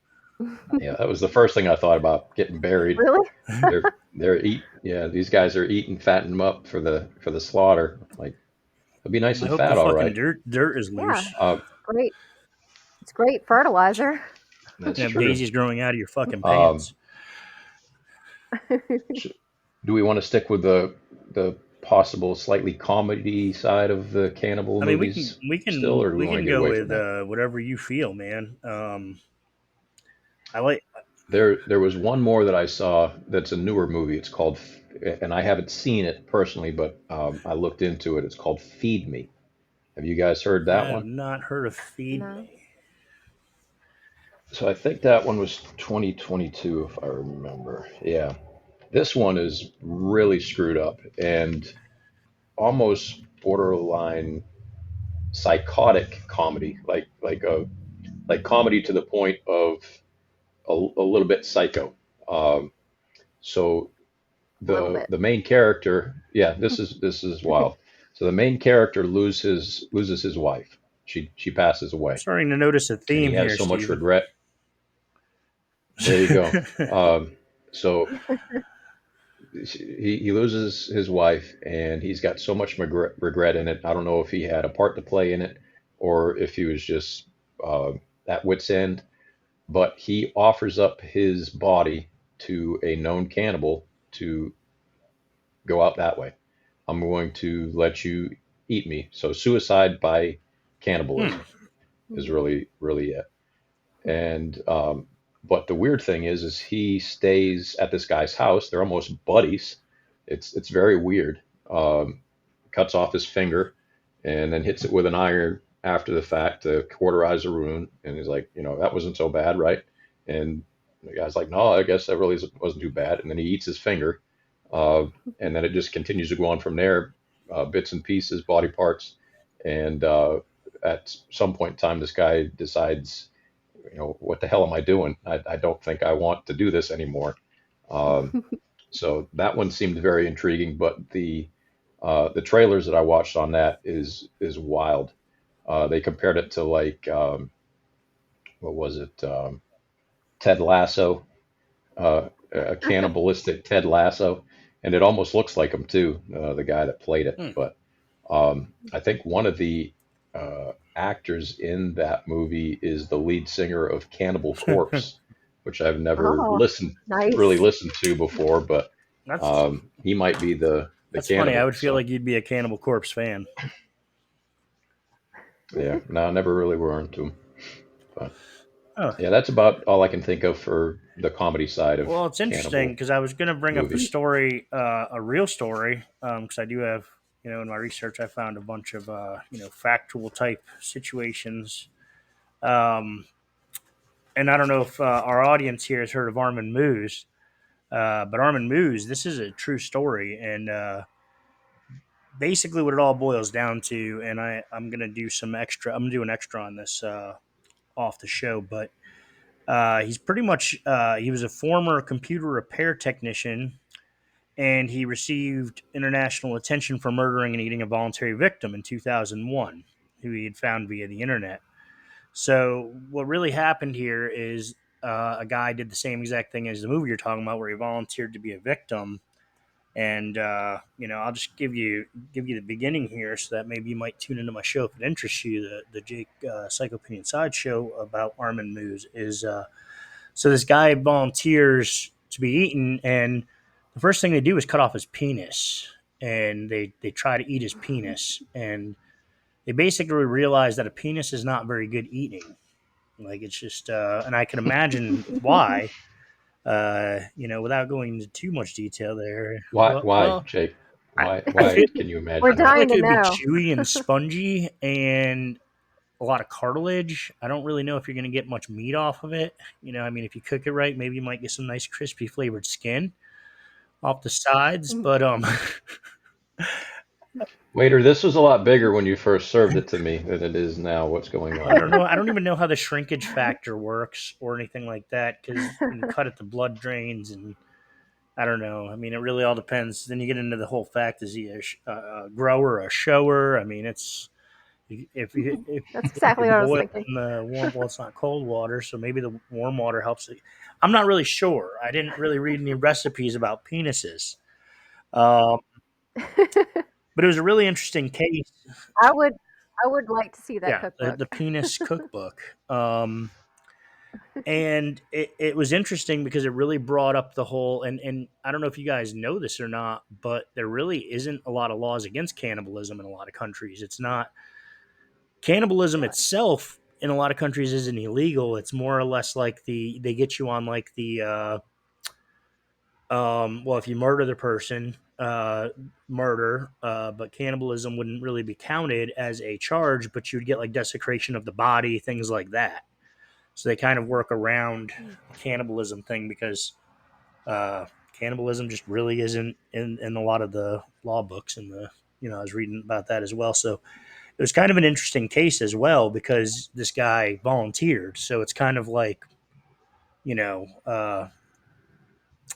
[SPEAKER 2] yeah, that was the first thing I thought about getting buried.
[SPEAKER 3] Really?
[SPEAKER 2] Yeah, these guys are eating, fattening them up for the slaughter. Like it'd be nice
[SPEAKER 1] I
[SPEAKER 2] and
[SPEAKER 1] hope the
[SPEAKER 2] fat, all
[SPEAKER 1] fucking
[SPEAKER 2] right.
[SPEAKER 1] dirt is
[SPEAKER 3] Yeah.
[SPEAKER 1] loose.
[SPEAKER 2] Uh,
[SPEAKER 3] Great. It's great fertilizer.
[SPEAKER 2] that's
[SPEAKER 1] You have
[SPEAKER 2] true.
[SPEAKER 1] daisies growing out of your fucking
[SPEAKER 2] Um,
[SPEAKER 1] pants.
[SPEAKER 2] sh- do we want to stick with the possible slightly comedy side of the cannibal
[SPEAKER 1] I mean,
[SPEAKER 2] movies still, or do we
[SPEAKER 1] we
[SPEAKER 2] want to
[SPEAKER 1] can
[SPEAKER 2] get
[SPEAKER 1] go
[SPEAKER 2] away from
[SPEAKER 1] with
[SPEAKER 2] that?
[SPEAKER 1] whatever you feel, man. I like.
[SPEAKER 2] There was one more that I saw that's a newer movie. It's called, and I haven't seen it personally, but I looked into it. It's called Feed Me. Have you guys heard
[SPEAKER 1] I
[SPEAKER 2] that
[SPEAKER 1] have
[SPEAKER 2] one?
[SPEAKER 1] not heard of Feed
[SPEAKER 3] No.
[SPEAKER 1] Me.
[SPEAKER 2] So I think that one was 2022, if I remember. Yeah. This one is really screwed up and almost borderline psychotic comedy, like comedy to the point of a little bit psycho. Um, so
[SPEAKER 3] A little bit.
[SPEAKER 2] the main character, yeah, this is wild. So the main character loses his wife. She passes
[SPEAKER 1] I'm
[SPEAKER 2] away,
[SPEAKER 1] starting to notice a
[SPEAKER 2] and he
[SPEAKER 1] theme
[SPEAKER 2] has
[SPEAKER 1] here,
[SPEAKER 2] so much
[SPEAKER 1] Steven.
[SPEAKER 2] regret. There you go. So he loses his wife, and he's got so much regret in it. I don't know if he had a part to play in it, or if he was just uh, at wit's end. But he offers up his body to a known cannibal to go out that way. I'm going to let you eat me. So suicide by
[SPEAKER 1] Hmm.
[SPEAKER 2] cannibalism is really it. And but the weird thing is he stays at this guy's house. They're almost buddies. It's very weird. Cuts off his finger and then hits it with an iron after the fact to cauterize a wound. And he's like, that wasn't so bad, right? And the guy's like, no, I guess that really wasn't too bad. And then he eats his finger, uh, and then it just continues to go on from there, bits and pieces, body parts, and at some point in time, this guy decides, what the hell am I doing? I don't think I want to do this anymore. Um, so that one seemed very intriguing, but the trailers that I watched on that is wild. They compared it to like what was it? Ted Lasso, a cannibalistic Ted Lasso, and it almost looks like him too, the guy that played it.
[SPEAKER 1] Hmm.
[SPEAKER 2] But I think one of the actors in that movie is the lead singer of Cannibal Corpse, which I've never
[SPEAKER 3] Oh,
[SPEAKER 2] really
[SPEAKER 3] nice.
[SPEAKER 2] listened to before, but
[SPEAKER 1] That's
[SPEAKER 2] he might be the
[SPEAKER 1] that's funny. I
[SPEAKER 2] cannibal.
[SPEAKER 1] would feel
[SPEAKER 2] So
[SPEAKER 1] like you'd be a Cannibal Corpse fan.
[SPEAKER 2] yeah, no, I never really were into him. But
[SPEAKER 1] Oh,
[SPEAKER 2] yeah, that's about all I can think of for the comedy side of
[SPEAKER 1] well, it's interesting
[SPEAKER 2] cannibal
[SPEAKER 1] because I was going to bring up
[SPEAKER 2] movies.
[SPEAKER 1] a real story, because I do have, in my research, I found a bunch of, factual type situations. Um, and I don't know if our audience here has heard of Armin Moose, but Armin Moose, this is a true story, and basically what it all boils down to. And I'm gonna do some extra. I'm gonna do an extra on this off the show, but he's pretty much he was a former computer repair technician, and he received international attention for murdering and eating a voluntary victim in 2001, who he had found via the internet. So what really happened here is a guy did the same exact thing as the movie you're talking about, where he volunteered to be a victim. And I'll just give you the beginning here, so that maybe you might tune into my show if it interests you. The Jake Psycho Opinion Side show about Armin Moose is so this guy volunteers to be eaten, and the first thing they do is cut off his penis, and they try to eat his penis, and they basically realize that a penis is not very good eating. Like it's just, and I can imagine why. Without going into too much detail there.
[SPEAKER 2] Why,
[SPEAKER 1] Well,
[SPEAKER 2] Jake?
[SPEAKER 1] I,
[SPEAKER 2] Why
[SPEAKER 1] I feel
[SPEAKER 2] can you
[SPEAKER 3] We're
[SPEAKER 1] I feel
[SPEAKER 2] imagine
[SPEAKER 3] dying
[SPEAKER 1] like
[SPEAKER 3] to
[SPEAKER 1] it would be
[SPEAKER 3] know.
[SPEAKER 1] chewy and spongy and a lot of cartilage. I don't really know if you're going to get much meat off of it. I mean, if you cook it right, maybe you might get some nice crispy flavored skin off the sides. But
[SPEAKER 2] that? Waiter, this was a lot bigger when you first served it to me than it is now. What's going
[SPEAKER 1] I
[SPEAKER 2] on
[SPEAKER 1] don't know.
[SPEAKER 2] here?
[SPEAKER 1] I don't even know how the shrinkage factor works or anything like that, because when you cut it, the blood drains, and I don't know. I mean, it really all depends. Then you get into the whole fact: is he a grower, or a shower? I mean, it's
[SPEAKER 3] That's
[SPEAKER 1] if you
[SPEAKER 3] exactly what I was
[SPEAKER 1] boil
[SPEAKER 3] thinking.
[SPEAKER 1] in the warm, well, it's not cold water, so maybe the warm water helps it. I'm not really sure. I didn't really read any recipes about penises, um, but it was a really interesting case.
[SPEAKER 3] I would I would like to see that
[SPEAKER 1] Yeah, the,
[SPEAKER 3] cookbook.
[SPEAKER 1] the penis cookbook. And it was interesting because it really brought up the whole, and I don't know if you guys know this or not, but there really isn't a lot of laws against cannibalism in a lot of countries. It's not cannibalism
[SPEAKER 3] Really?
[SPEAKER 1] itself in a lot of countries isn't illegal. It's more or less like they get you on like the well, if you murder the person, murder, but cannibalism wouldn't really be counted as a charge, but you'd get like desecration of the body, things like that. So they kind of work around
[SPEAKER 3] Mm.
[SPEAKER 1] the cannibalism thing because cannibalism just really isn't in a lot of the law books, and I was reading about that as well. So it was kind of an interesting case as well because this guy volunteered. So it's kind of like, you know, I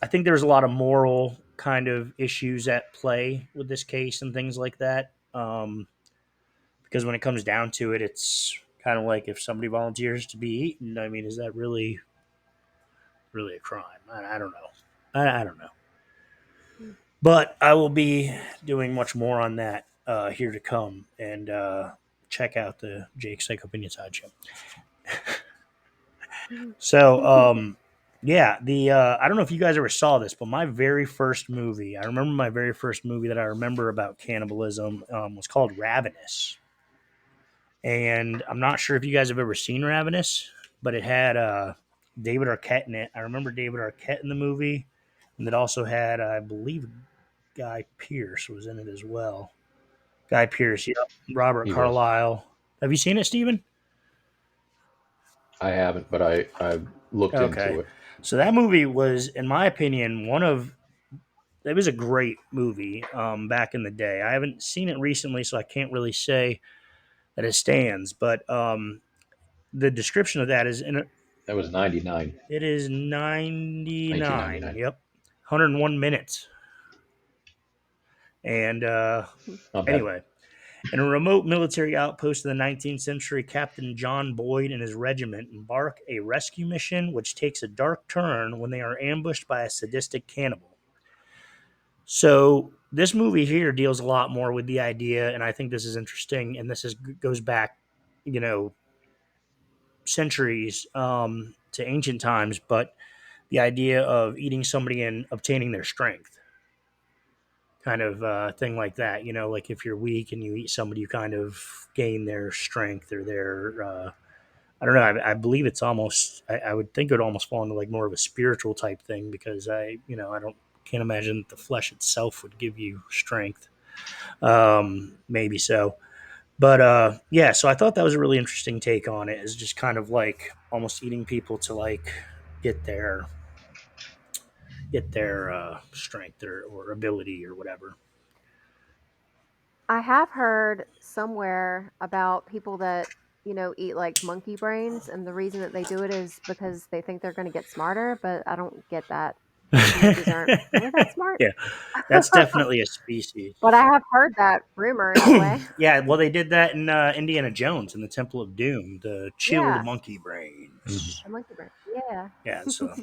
[SPEAKER 1] think there's a lot of moral kind of issues at play with this case and things like that. Because when it comes down to it, it's kind of like if somebody volunteers to be eaten, I mean, is that really a crime? I don't know. I don't know.
[SPEAKER 3] Mm.
[SPEAKER 1] But I will be doing much more on that here to come, and check out the Jake Psych Opinion Side show. So, yeah, the I don't know if you guys ever saw this, but my very first movie, I remember my very first movie that I remember about cannibalism was called Ravenous, and I'm not sure if you guys have ever seen Ravenous, but it had David Arquette in it. I remember David Arquette in the movie, and it also had, I believe, Guy Pearce was in it as well. Guy Pearce, yeah, Robert
[SPEAKER 2] He was.
[SPEAKER 1] Carlyle. Have you seen it, Steven?
[SPEAKER 2] I haven't, but I looked
[SPEAKER 1] Okay.
[SPEAKER 2] into it.
[SPEAKER 1] So that movie was, in my opinion, it was a great movie back in the day. I haven't seen it recently, so I can't really say that it stands. But the description of that is
[SPEAKER 2] That was 99,
[SPEAKER 1] it is 99.
[SPEAKER 2] 1999.
[SPEAKER 1] Yep, 101 minutes. And
[SPEAKER 2] Not bad.
[SPEAKER 1] anyway, in a remote military outpost of the 19th century, Captain John Boyd and his regiment embark a rescue mission, which takes a dark turn when they are ambushed by a sadistic cannibal. So this movie here deals a lot more with the idea, and I think this is interesting. And this goes back, you know, centuries to ancient times, but the idea of eating somebody and obtaining their strength, kind of thing like that. Like if you're weak and you eat somebody, you kind of gain their strength or their. I don't know. I believe it's almost. I would think it would almost fall into like more of a spiritual type thing because I don't can't imagine that the flesh itself would give you strength. Maybe so. But yeah, so I thought that was a really interesting take on it. Is just kind of like almost eating people to like get their strength or ability or whatever.
[SPEAKER 3] I have heard somewhere about people that, eat like monkey brains, and the reason that they do it is because they think they're going to get smarter, but I don't get that. Monkeys aren't really that smart.
[SPEAKER 1] Yeah, that's definitely a species.
[SPEAKER 3] But I have heard that rumor anyway.
[SPEAKER 1] Yeah, well, they did that in Indiana Jones in the Temple of Doom, the chilled
[SPEAKER 3] Yeah,
[SPEAKER 1] monkey brains.
[SPEAKER 3] the monkey brain. Yeah.
[SPEAKER 1] Yeah, so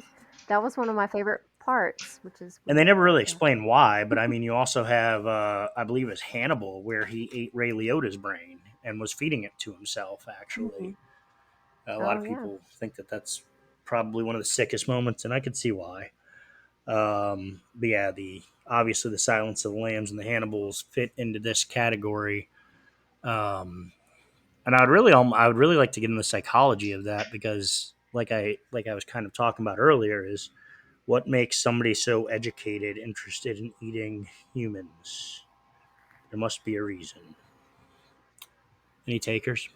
[SPEAKER 3] That was one of my favorite parts,
[SPEAKER 1] and they
[SPEAKER 3] which is
[SPEAKER 1] never really
[SPEAKER 3] yeah.
[SPEAKER 1] explain why, but I mean, you also have, I believe it's Hannibal, where he ate Ray Liotta's brain and was feeding it to himself. Actually,
[SPEAKER 3] Mhm.
[SPEAKER 1] a lot
[SPEAKER 3] Oh
[SPEAKER 1] of
[SPEAKER 3] yeah.
[SPEAKER 1] people think that that's probably one of the sickest moments, and I could see why. But yeah, the obviously the Silence of the Lambs and the Hannibals fit into this category. Um, and I would really like to get into the psychology of that because, like I was kind of talking about earlier, is what makes somebody so educated interested in eating humans? There must be a reason. Any takers?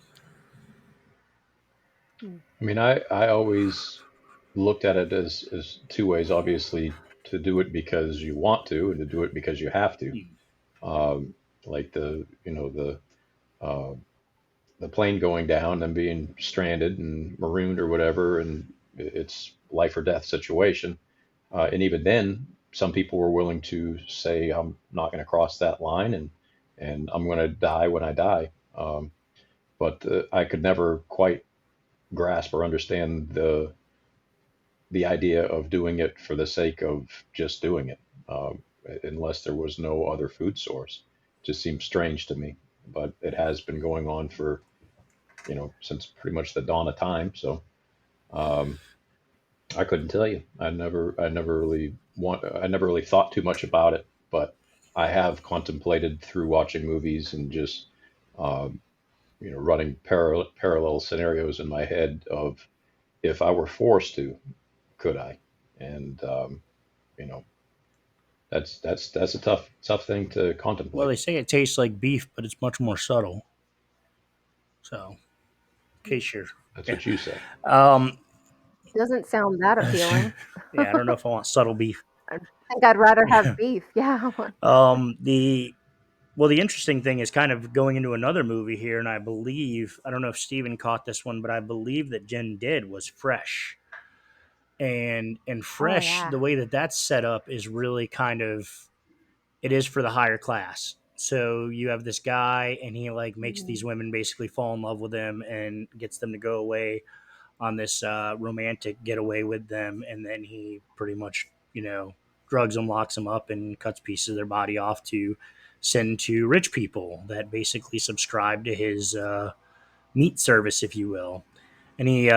[SPEAKER 3] Hmm.
[SPEAKER 2] I mean, I always looked at it as two ways. Obviously, to do it because you want to, and to do it because you have to.
[SPEAKER 1] Hmm.
[SPEAKER 2] Um, like uh, the plane going down and being stranded and marooned or whatever, and it's life or death situation. And even then, some people were willing to say, "I'm not going to cross that line, and I'm going to die when I die." But I could never quite grasp or understand the idea of doing it for the sake of just doing it, unless there was no other food source. Just seems strange to me, but it has been going on for since pretty much the dawn of time. So um, I couldn't tell you. I never really thought too much about it, but I have contemplated through watching movies and just um, running parallel scenarios in my head of if I were forced to, could I? And you know, that's a tough thing to
[SPEAKER 1] Well,
[SPEAKER 2] contemplate.
[SPEAKER 1] they say it tastes like beef, but it's much more subtle. So, in case you're,
[SPEAKER 2] That's
[SPEAKER 1] yeah,
[SPEAKER 2] what you say.
[SPEAKER 1] um,
[SPEAKER 3] Doesn't sound that appealing.
[SPEAKER 1] yeah, I don't know if I want subtle beef.
[SPEAKER 3] I think I'd rather have beef. Yeah.
[SPEAKER 1] The Well, the interesting thing is kind of going into another movie here, and I don't know if Steven caught this one, but I believe that Jen did was Fresh, and
[SPEAKER 3] Oh
[SPEAKER 1] Fresh,
[SPEAKER 3] yeah.
[SPEAKER 1] the way that that's set up is really kind of it is for the higher class. So you have this guy, and he like makes
[SPEAKER 3] Mhm.
[SPEAKER 1] these women basically fall in love with him and gets them to go away on this romantic getaway with them, and then he pretty much drugs them, locks them up, and cuts pieces of their body off to send to rich people that basically subscribe to his meat service, if you will. And he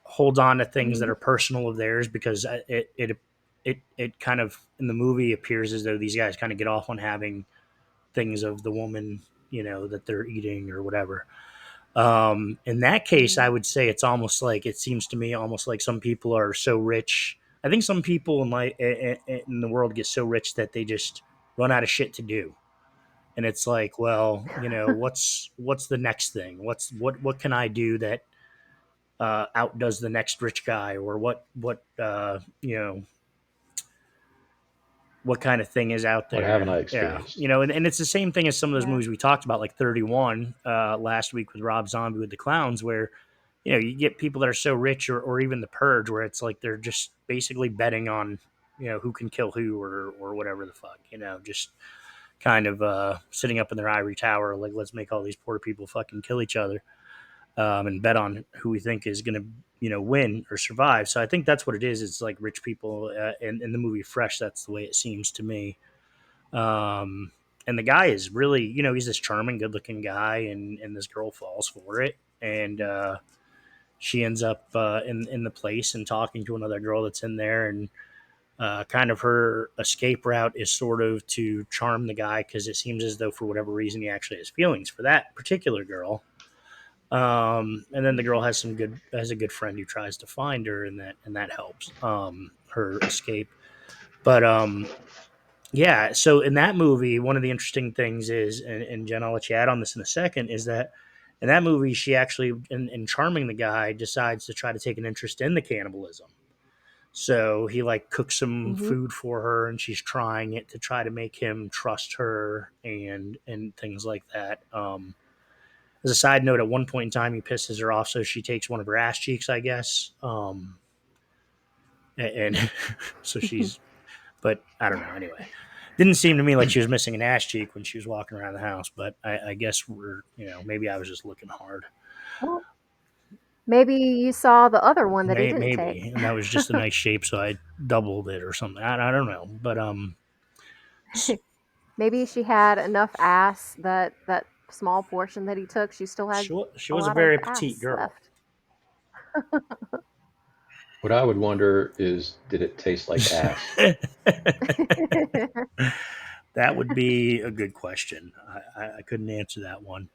[SPEAKER 1] holds on to things that
[SPEAKER 3] Mhm.
[SPEAKER 1] are personal of theirs because it kind of in the movie appears as though these guys kind of get off on having things of the woman that they're eating or whatever. In that case, I
[SPEAKER 3] Mhm.
[SPEAKER 1] would say it's almost like it seems to me almost like some people are so rich. I think some people in the world get so rich that they just run out of shit to do, and it's like, well, what's the next thing? What can I do that outdoes the next rich guy, or what kind of thing is out
[SPEAKER 2] What haven't
[SPEAKER 1] there?
[SPEAKER 2] I
[SPEAKER 1] Yeah,
[SPEAKER 2] experienced?
[SPEAKER 1] and it's the same thing as some of those
[SPEAKER 3] Yeah.
[SPEAKER 1] movies we talked about, like 31 last week with Rob Zombie with the clowns, where you get people that are so rich, or even The Purge, where it's like they're just basically betting on who can kill who, or whatever the fuck, just kind of sitting up in their ivory tower, like let's make all these poor people fucking kill each other, and bet on who we think is going to win or survive. So I think that's what it is. It's like rich people in the movie Fresh. That's the way it seems to me. Um, and the guy is really, he's this charming, good-looking guy, and this girl falls for it, and she ends up in the place and talking to another girl that's in there, and kind of her escape route is sort of to charm the guy because it seems as though for whatever reason he actually has feelings for that particular girl. And then the girl has a good friend who tries to find her, and that helps her escape. But yeah, so in that movie, one of the interesting things is, and Jen, I'll let you add on this in a second, is that in that movie, she actually, in charming the guy, decides to try to take an interest in the cannibalism. So he like cooks some
[SPEAKER 3] Mhm.
[SPEAKER 1] food for her, and she's trying it to try to make him trust her, and things like that. As a side note, at one point in time, he pisses her off, so she takes one of her ass cheeks, I guess. And so she's But I don't know. Anyway, didn't seem to me like she was missing an ass cheek when she was walking around the house. But I guess maybe I was just looking hard.
[SPEAKER 3] Well, maybe you saw the other one that he didn't take.
[SPEAKER 1] Maybe, and that was just a nice shape, so I doubled it or something. I don't know, but
[SPEAKER 3] Maybe she had enough ass that that small portion that he took, she still had
[SPEAKER 1] she
[SPEAKER 3] a
[SPEAKER 1] was a
[SPEAKER 3] lot of
[SPEAKER 1] very petite
[SPEAKER 3] ass
[SPEAKER 1] girl.
[SPEAKER 3] left.
[SPEAKER 2] What I would wonder is, did it taste like ass?
[SPEAKER 1] That would be a good question. I couldn't answer that one.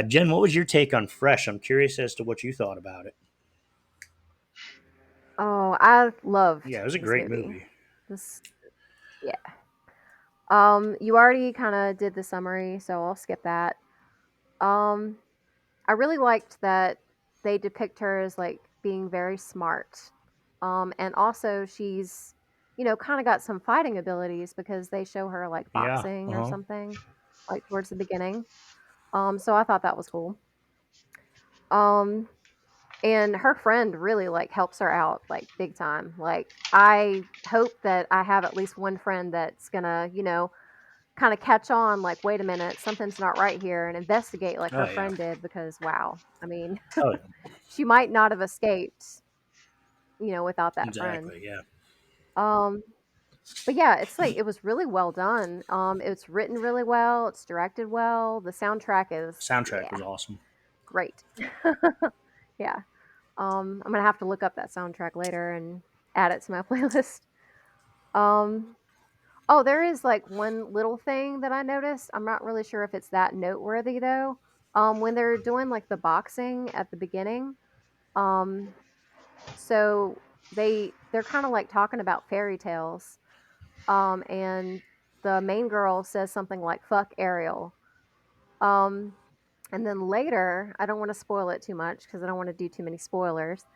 [SPEAKER 1] Jen, what was your take on Fresh? I'm curious as to what you thought about it.
[SPEAKER 3] Oh, I loved
[SPEAKER 1] Yeah, it was a
[SPEAKER 3] this
[SPEAKER 1] great
[SPEAKER 3] movie.
[SPEAKER 1] movie.
[SPEAKER 3] This Yeah. You already kinda did the summary, so I'll skip that. Um, I really liked that they depict her as, like, being very smart. And also she's, kinda got some fighting abilities because they show her, like,
[SPEAKER 1] Yeah.
[SPEAKER 3] boxing or
[SPEAKER 1] Uh-huh.
[SPEAKER 3] something, like, towards the beginning. So I thought that was cool. Um, and her friend really, like, helps her out, like, big time. Like, I hope that I have at least one friend that's gonna, kinda catch on, like, "Wait a minute, something's not right here," and investigate like
[SPEAKER 1] Oh
[SPEAKER 3] her
[SPEAKER 1] yeah.
[SPEAKER 3] friend did because, wow, I mean,
[SPEAKER 1] Oh yeah.
[SPEAKER 3] she might not have escaped, without that friend.
[SPEAKER 1] Exactly. Yeah.
[SPEAKER 3] Um, but yeah, it's like it was really well done. It's written really well, it's directed well, the soundtrack is,
[SPEAKER 1] Soundtrack was
[SPEAKER 3] yeah,
[SPEAKER 1] awesome.
[SPEAKER 3] great. Yeah. I'm gonna have to look up that soundtrack later and add it to my playlist. Um, oh, there is like one little thing that I noticed. I'm not really sure if it's that noteworthy though. When they're doing like the boxing at the beginning, um, so they're kind of like talking about fairy tales. And the main girl says something like "fuck Ariel." Um, and then later, I don't want to spoil it too much because I don't want to do too many spoilers.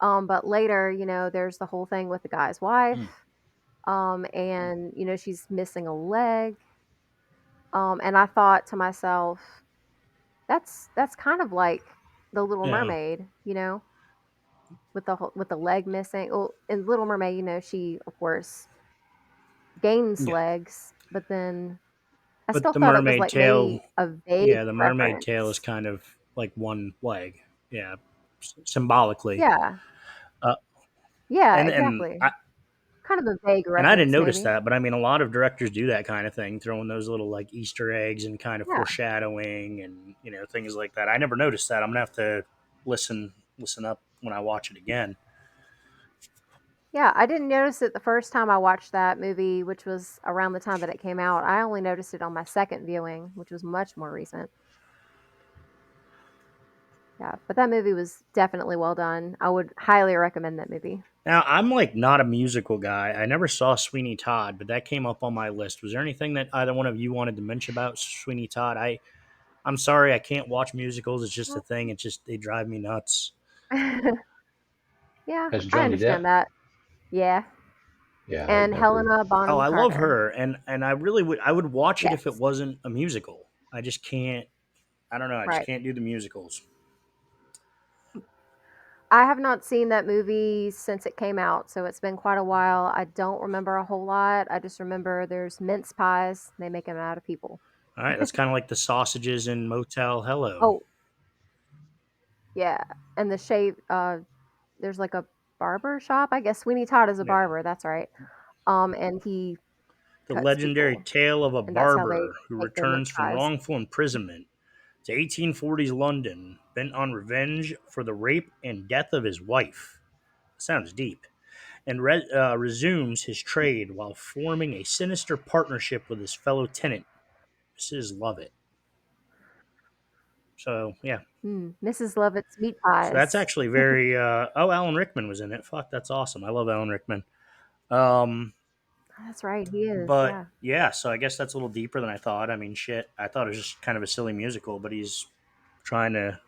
[SPEAKER 3] But later, there's the whole thing with the guy's wife.
[SPEAKER 1] Mm.
[SPEAKER 3] And she's missing a leg. And I thought to myself, that's kind of like the Little
[SPEAKER 1] Yeah.
[SPEAKER 3] Mermaid, with the leg missing. Well, in Little Mermaid, she of course gains
[SPEAKER 1] Yeah.
[SPEAKER 3] legs, but then I
[SPEAKER 1] But
[SPEAKER 3] still
[SPEAKER 1] the
[SPEAKER 3] thought it was
[SPEAKER 1] mermaid
[SPEAKER 3] like
[SPEAKER 1] tail,
[SPEAKER 3] maybe a vague
[SPEAKER 1] yeah, the mermaid tail is
[SPEAKER 3] reference.
[SPEAKER 1] kind of like one leg. Yeah, symbolically.
[SPEAKER 3] Yeah,
[SPEAKER 1] Uh,
[SPEAKER 3] yeah,
[SPEAKER 1] and and
[SPEAKER 3] exactly.
[SPEAKER 1] I
[SPEAKER 3] Kind of a vague
[SPEAKER 1] and I didn't
[SPEAKER 3] reference,
[SPEAKER 1] notice
[SPEAKER 3] maybe.
[SPEAKER 1] that, but I mean, a lot of directors do that kind of thing, throwing those little like Easter eggs and kind of
[SPEAKER 3] Yeah,
[SPEAKER 1] foreshadowing and things like that. I never noticed that. I'm gonna have to listen up when I watch it again.
[SPEAKER 3] yeah. I didn't notice it the first time I watched that movie, which was around the time that it came out. I only noticed it on my second viewing, which was much more recent. Yeah, but that movie was definitely well done. I would highly recommend that movie.
[SPEAKER 1] Now, I'm like not a musical guy. I never saw Sweeney Todd, but that came up on my list. Was there anything that either one of you wanted to mention about Sweeney Todd? I'm sorry, I can't watch musicals. It's just a
[SPEAKER 3] Well,
[SPEAKER 1] thing. They drive me nuts.
[SPEAKER 3] yeah,
[SPEAKER 2] As
[SPEAKER 3] I
[SPEAKER 2] Johnny Depp?
[SPEAKER 3] understand that. Yeah,
[SPEAKER 2] Yeah, I'd
[SPEAKER 3] and
[SPEAKER 2] never.
[SPEAKER 3] Helena
[SPEAKER 1] Oh,
[SPEAKER 3] Bonham
[SPEAKER 1] I love
[SPEAKER 3] Carter.
[SPEAKER 1] her, and I would watch it if it
[SPEAKER 3] Yes,
[SPEAKER 1] wasn't a musical. I just can't. I don't know. I just
[SPEAKER 3] right.
[SPEAKER 1] can't do the musicals.
[SPEAKER 3] I have not seen that movie since it came out, so it's been quite a while. I don't remember a whole lot. I just remember there's mince pies. They make them out of people.
[SPEAKER 1] All right, that's kind of like the sausages in Motel Hello,
[SPEAKER 3] Oh, yeah, and the shave. There's like a barber shop. I guess Sweeney Todd is a
[SPEAKER 1] yeah.
[SPEAKER 3] barber. That's right. And he
[SPEAKER 1] The
[SPEAKER 3] cuts
[SPEAKER 1] legendary
[SPEAKER 3] people,
[SPEAKER 1] tale of a
[SPEAKER 3] and that's how they
[SPEAKER 1] barber who
[SPEAKER 3] make their mince
[SPEAKER 1] returns from
[SPEAKER 3] pies.
[SPEAKER 1] wrongful imprisonment to 1840s London, bent on revenge for the rape and death of his wife. Sounds deep. And resumes his trade while forming a sinister partnership with his fellow tenant, Mrs. Lovett. So, yeah.
[SPEAKER 3] Mrs. Lovett's meat
[SPEAKER 1] So that's
[SPEAKER 3] pies.
[SPEAKER 1] actually very. Oh, Alan Rickman was in it. Fuck, that's awesome. I love Alan Rickman. Um,
[SPEAKER 3] That's right. He is.
[SPEAKER 1] but
[SPEAKER 3] Yeah.
[SPEAKER 1] yeah, so I guess that's a little deeper than I thought. I mean, shit, I thought it was just kind of a silly musical, but he's trying to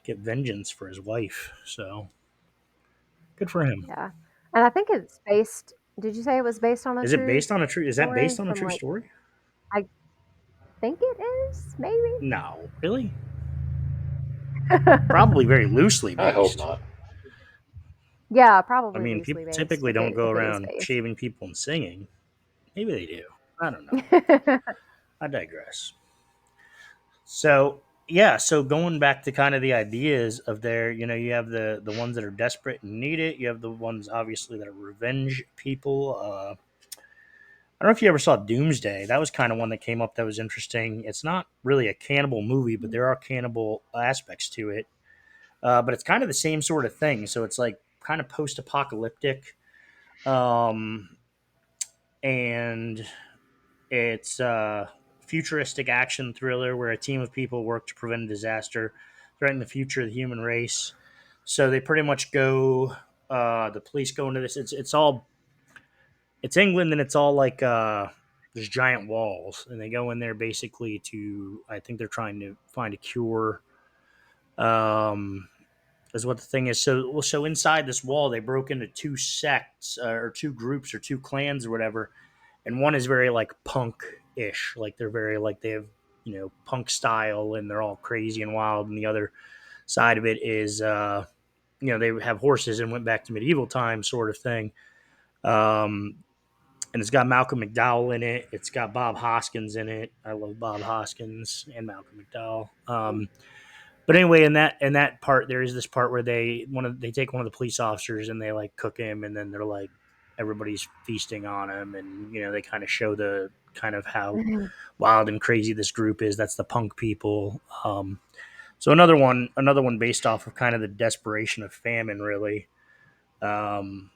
[SPEAKER 1] get vengeance for his wife. So good for him.
[SPEAKER 3] Yeah. And I think it's based. Did you say it was based on a
[SPEAKER 1] Is it
[SPEAKER 3] true
[SPEAKER 1] based on a true? Is that
[SPEAKER 3] story
[SPEAKER 1] based on a
[SPEAKER 3] from
[SPEAKER 1] true
[SPEAKER 3] like?
[SPEAKER 1] story?
[SPEAKER 3] I think it is. Maybe.
[SPEAKER 1] No, really. Probably very loosely
[SPEAKER 2] I hope
[SPEAKER 1] based.
[SPEAKER 2] not.
[SPEAKER 3] Yeah,
[SPEAKER 1] I
[SPEAKER 3] probably
[SPEAKER 1] mean,
[SPEAKER 3] loosely
[SPEAKER 1] people
[SPEAKER 3] based
[SPEAKER 1] typically don't go
[SPEAKER 3] if it is
[SPEAKER 1] around
[SPEAKER 3] based.
[SPEAKER 1] shaving people and singing. Maybe they do. I don't know. I digress. So yeah, so going back to kind of the ideas of there, you have the ones that are desperate and need it. You have the ones obviously that are revenge people. I don't know if you ever saw Doomsday. That was kind of one that came up that was interesting. It's not really a cannibal movie, but there are cannibal aspects to it. But it's kind of the same sort of thing. So it's like kind of post-apocalyptic, um, and it's a futuristic action thriller where a team of people work to prevent a disaster, threatening the future of the human race. So they pretty much go. The police go into this. It's England, and it's all like there's giant walls, and they go in there basically to. I think they're trying to find a cure. Um, is what the thing is. So inside this wall, they broke into two sects or two groups or two clans or whatever, and one is very like punk ish, like they're very like they have punk style and they're all crazy and wild, and the other side of it is they have horses and went back to medieval times sort of thing. Um, and it's got Malcolm McDowell in it. It's got Bob Hoskins in it. I love Bob Hoskins and Malcolm McDowell. But anyway, in that part, there is this part where they take one of the police officers and they like cook him, and then they're like everybody's feasting on him, and they kind of show the kind of how wild and crazy this group is. That's the punk people. So another one based off of kind of the desperation of famine, really,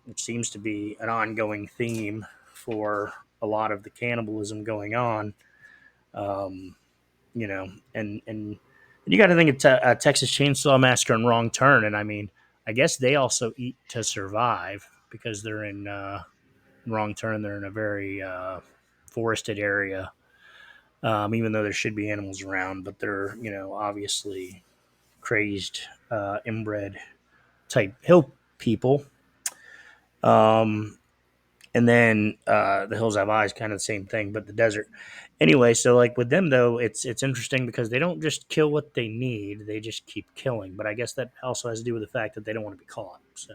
[SPEAKER 1] which seems to be an ongoing theme for a lot of the cannibalism going on. Um, and you got to think of Texas Chainsaw Massacre and Wrong Turn, and I mean, I guess they also eat to survive because they're in Wrong Turn. They're in a very forested area, even though there should be animals around, but they're obviously crazed, inbred type hill people. Um, and then the Hills Have Eyes, kind of the same thing, but the desert. Anyway, so like with them though, it's interesting because they don't just kill what they need; they just keep killing. But I guess that also has to do with the fact that they don't want to be caught. So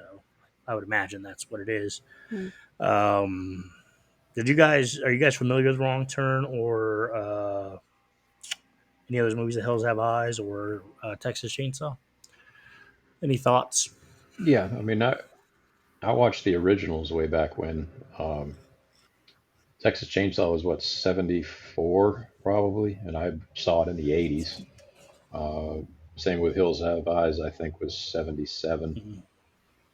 [SPEAKER 1] I would imagine that's what it is. Um, are you guys familiar with Wrong Turn or any of those movies? The Hills Have Eyes or Texas Chainsaw? Any thoughts?
[SPEAKER 2] Yeah, I mean, I watched the originals way back when. Texas Chainsaw was what, 74 probably, and I saw it in the 80s. Uh, Same with Hills Have Eyes, I think was 77.
[SPEAKER 1] Mhm.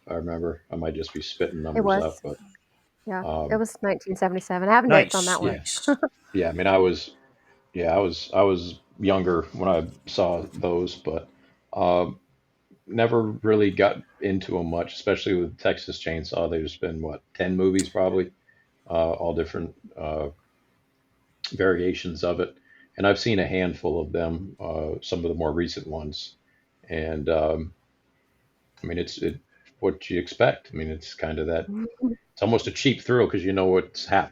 [SPEAKER 2] I remember. I might just be spitting
[SPEAKER 3] It
[SPEAKER 2] numbers
[SPEAKER 3] was.
[SPEAKER 2] out, but
[SPEAKER 3] Yeah, it
[SPEAKER 2] um,
[SPEAKER 3] was 1977. I have notes on
[SPEAKER 1] Nice,
[SPEAKER 3] that one.
[SPEAKER 1] nice.
[SPEAKER 2] yeah, I mean, I was younger when I saw those, but um, never really got into them much, especially with Texas Chainsaw. There's been what, 10 movies probably, all different variations of it, and I've seen a handful of them, some of the more recent ones, and I mean, it's what you expect. I mean, it's kind of that. It's almost a cheap thrill because you know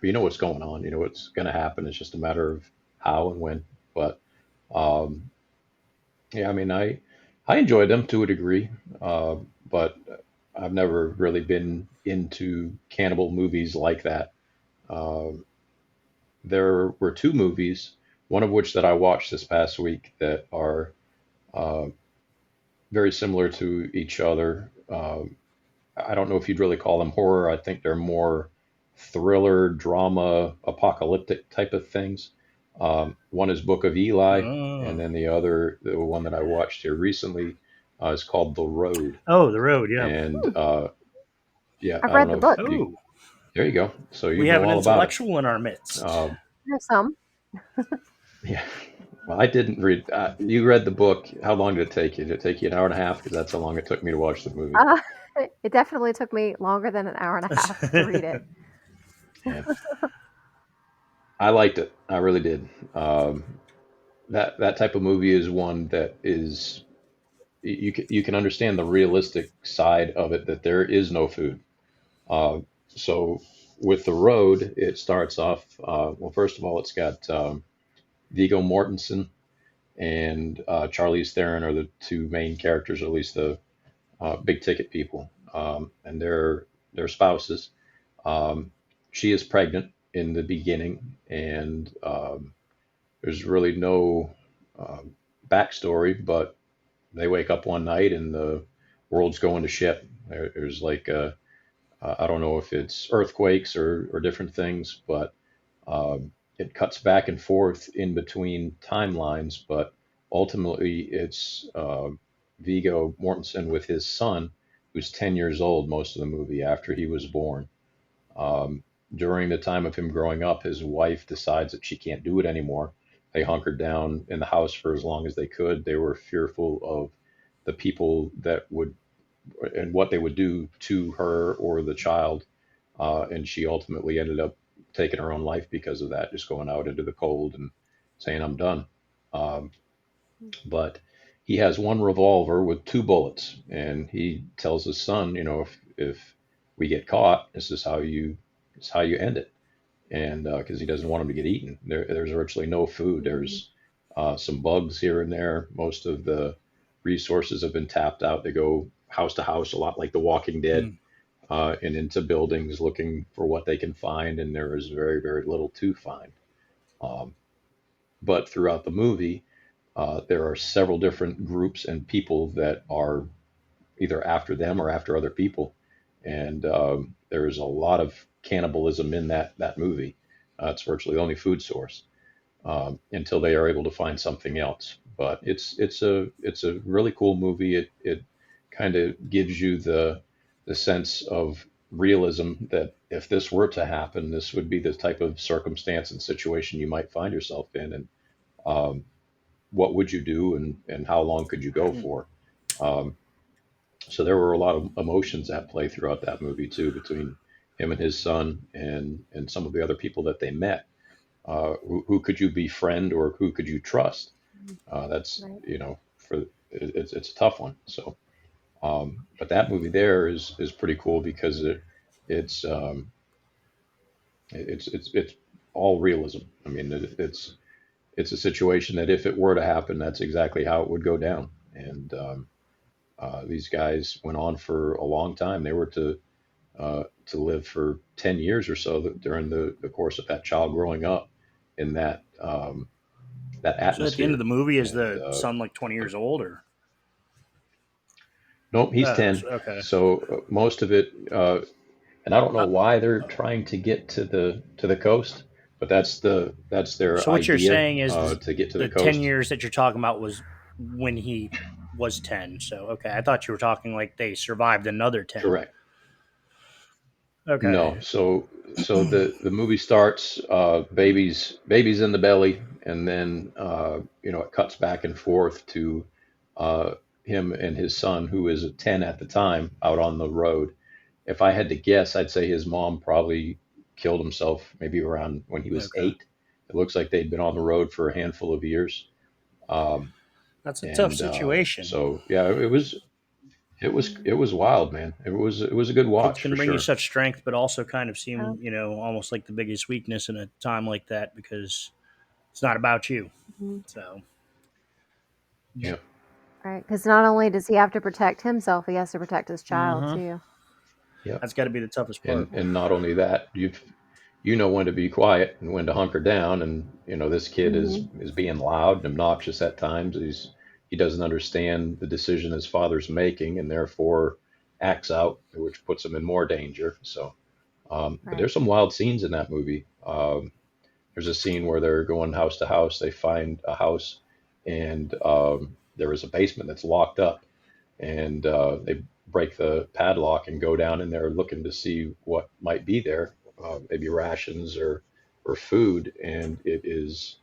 [SPEAKER 2] you know what's going on, you know what's going to happen. It's just a matter of how and when. But um, yeah, I mean, I enjoy them to a degree, uh, but I've never really been into cannibal movies like that. Uh, there were two movies, one of which that I watched this past week that are uh, very similar to each other. I don't know if you'd really call them horror. I think they're more thriller, drama, apocalyptic type of things. One is Book of Eli, and
[SPEAKER 1] Oh,
[SPEAKER 2] then the one that I watched here recently, is called The Road.
[SPEAKER 1] oh, the road. Yeah.
[SPEAKER 2] And yeah,
[SPEAKER 3] I've
[SPEAKER 2] I don't
[SPEAKER 3] read the
[SPEAKER 2] know if
[SPEAKER 3] book.
[SPEAKER 2] you.
[SPEAKER 1] Oh,
[SPEAKER 2] There you go. So you
[SPEAKER 1] we have
[SPEAKER 2] know
[SPEAKER 1] an
[SPEAKER 2] all about it.
[SPEAKER 1] intellectual in our midst.
[SPEAKER 2] Uh,
[SPEAKER 3] I have some.
[SPEAKER 2] yeah. Well, I didn't read. You read the book. How long did it take you? Did it take you an hour and a half? Because that's how long it took me to watch the movie.
[SPEAKER 3] Uh, it definitely took me longer than an hour and a half to read it.
[SPEAKER 2] Yeah, I liked it. I really did. That type of movie is one that is you can understand the realistic side of it, that there is no food. So with The Road, it starts off, well, first of all, it's got Viggo Mortensen and Charlize Theron are the two main characters, or at least the big ticket people. and their spouses. Um, she is pregnant in the beginning, and there's really no um, backstory, but they wake up one night and the world's going to shit. There's like I don't know if it's earthquakes or different things, but it cuts back and forth in between timelines. But ultimately, it's Viggo Mortensen with his son, who's 10 years old most of the movie after he was born. Um, During the time of him growing up, his wife decides that she can't do it anymore. They hunkered down in the house for as long as they could. They were fearful of the people that would and what they would do to her or the child. And she ultimately ended up taking her own life because of that, just going out into the cold and saying, I'm done. Um, but he has one revolver with two bullets, and he tells his son, if we get caught, this is how you end it. And because he doesn't want him to get eaten, there's virtually no food.
[SPEAKER 3] Mhm.
[SPEAKER 2] There's some bugs here and there. Most of the resources have been tapped out. They go house to house, a lot like The Walking Dead,
[SPEAKER 1] Mm.
[SPEAKER 2] and into buildings looking for what they can find, and there is very, very little to find. Um, but throughout the movie, there are several different groups and people that are either after them or after other people, and there is a lot of cannibalism in that movie. It's virtually the only food source until they are able to find something else. But it's a really cool movie. It kind of gives you the sense of realism that if this were to happen, this would be the type of circumstance and situation you might find yourself in, and um, what would you do, and how long could you go
[SPEAKER 1] Mm.
[SPEAKER 2] for? Um, so there were a lot of emotions at play throughout that movie too, between him and his son, and some of the other people that they met. Who could you befriend, or who could you trust? That's
[SPEAKER 3] Right.
[SPEAKER 2] it's a tough one. So, but that movie there is pretty cool because it's it's all realism. I mean, it's a situation that if it were to happen, that's exactly how it would go down. And these guys went on for a long time. They were to live for 10 years or so during the course of that child growing up in that
[SPEAKER 1] So at the end of
[SPEAKER 2] atmosphere.
[SPEAKER 1] the movie, is
[SPEAKER 2] And
[SPEAKER 1] the son like 20 years old or?
[SPEAKER 2] nope, he's
[SPEAKER 1] Oh,
[SPEAKER 2] 10.
[SPEAKER 1] okay.
[SPEAKER 2] So most of it, and I don't know why they're trying to get to the coast, but that's their
[SPEAKER 1] So what you're
[SPEAKER 2] idea
[SPEAKER 1] saying is
[SPEAKER 2] to get to the
[SPEAKER 1] the 10
[SPEAKER 2] coast.
[SPEAKER 1] years that you're talking about was when he was 10. So, okay. I thought you were talking like they survived another 10.
[SPEAKER 2] Correct.
[SPEAKER 1] Okay.
[SPEAKER 2] No, so the movie starts, baby's in the belly, and then it cuts back and forth to uh, him and his son, who is 10 at the time, out on the road. If I had to guess, I'd say his mom probably killed himself maybe around when he was
[SPEAKER 1] Okay.
[SPEAKER 2] 8. It looks like they'd been on the road for a handful of years, um,
[SPEAKER 1] That's a tough
[SPEAKER 2] and
[SPEAKER 1] situation.
[SPEAKER 2] so yeah, it was wild, man. It was a good
[SPEAKER 1] Kids
[SPEAKER 2] watch
[SPEAKER 1] can
[SPEAKER 2] for
[SPEAKER 1] bring you
[SPEAKER 2] sure.
[SPEAKER 1] such strength, but also kind of
[SPEAKER 3] Oh,
[SPEAKER 1] seem, almost like the biggest weakness in a time like that because it's not about you.
[SPEAKER 3] mhm.
[SPEAKER 1] So,
[SPEAKER 2] Yeah.
[SPEAKER 3] Right. Because not only does he have to protect himself, he has to protect his child
[SPEAKER 1] mhm,
[SPEAKER 3] too.
[SPEAKER 2] Yeah.
[SPEAKER 1] that's got to be the toughest part.
[SPEAKER 2] And not only that, you know when to be quiet and when to hunker down. And this kid is
[SPEAKER 3] Mhm.
[SPEAKER 2] is being loud and obnoxious at times. He doesn't understand the decision his father's making, and therefore acts out, which puts him in more danger. So, but
[SPEAKER 3] Right.
[SPEAKER 2] there's some wild scenes in that movie. There's a scene where they're going house to house. They find a house, and there is a basement that's locked up, and they break the padlock and go down in there looking to see what might be there, maybe rations or food, and it is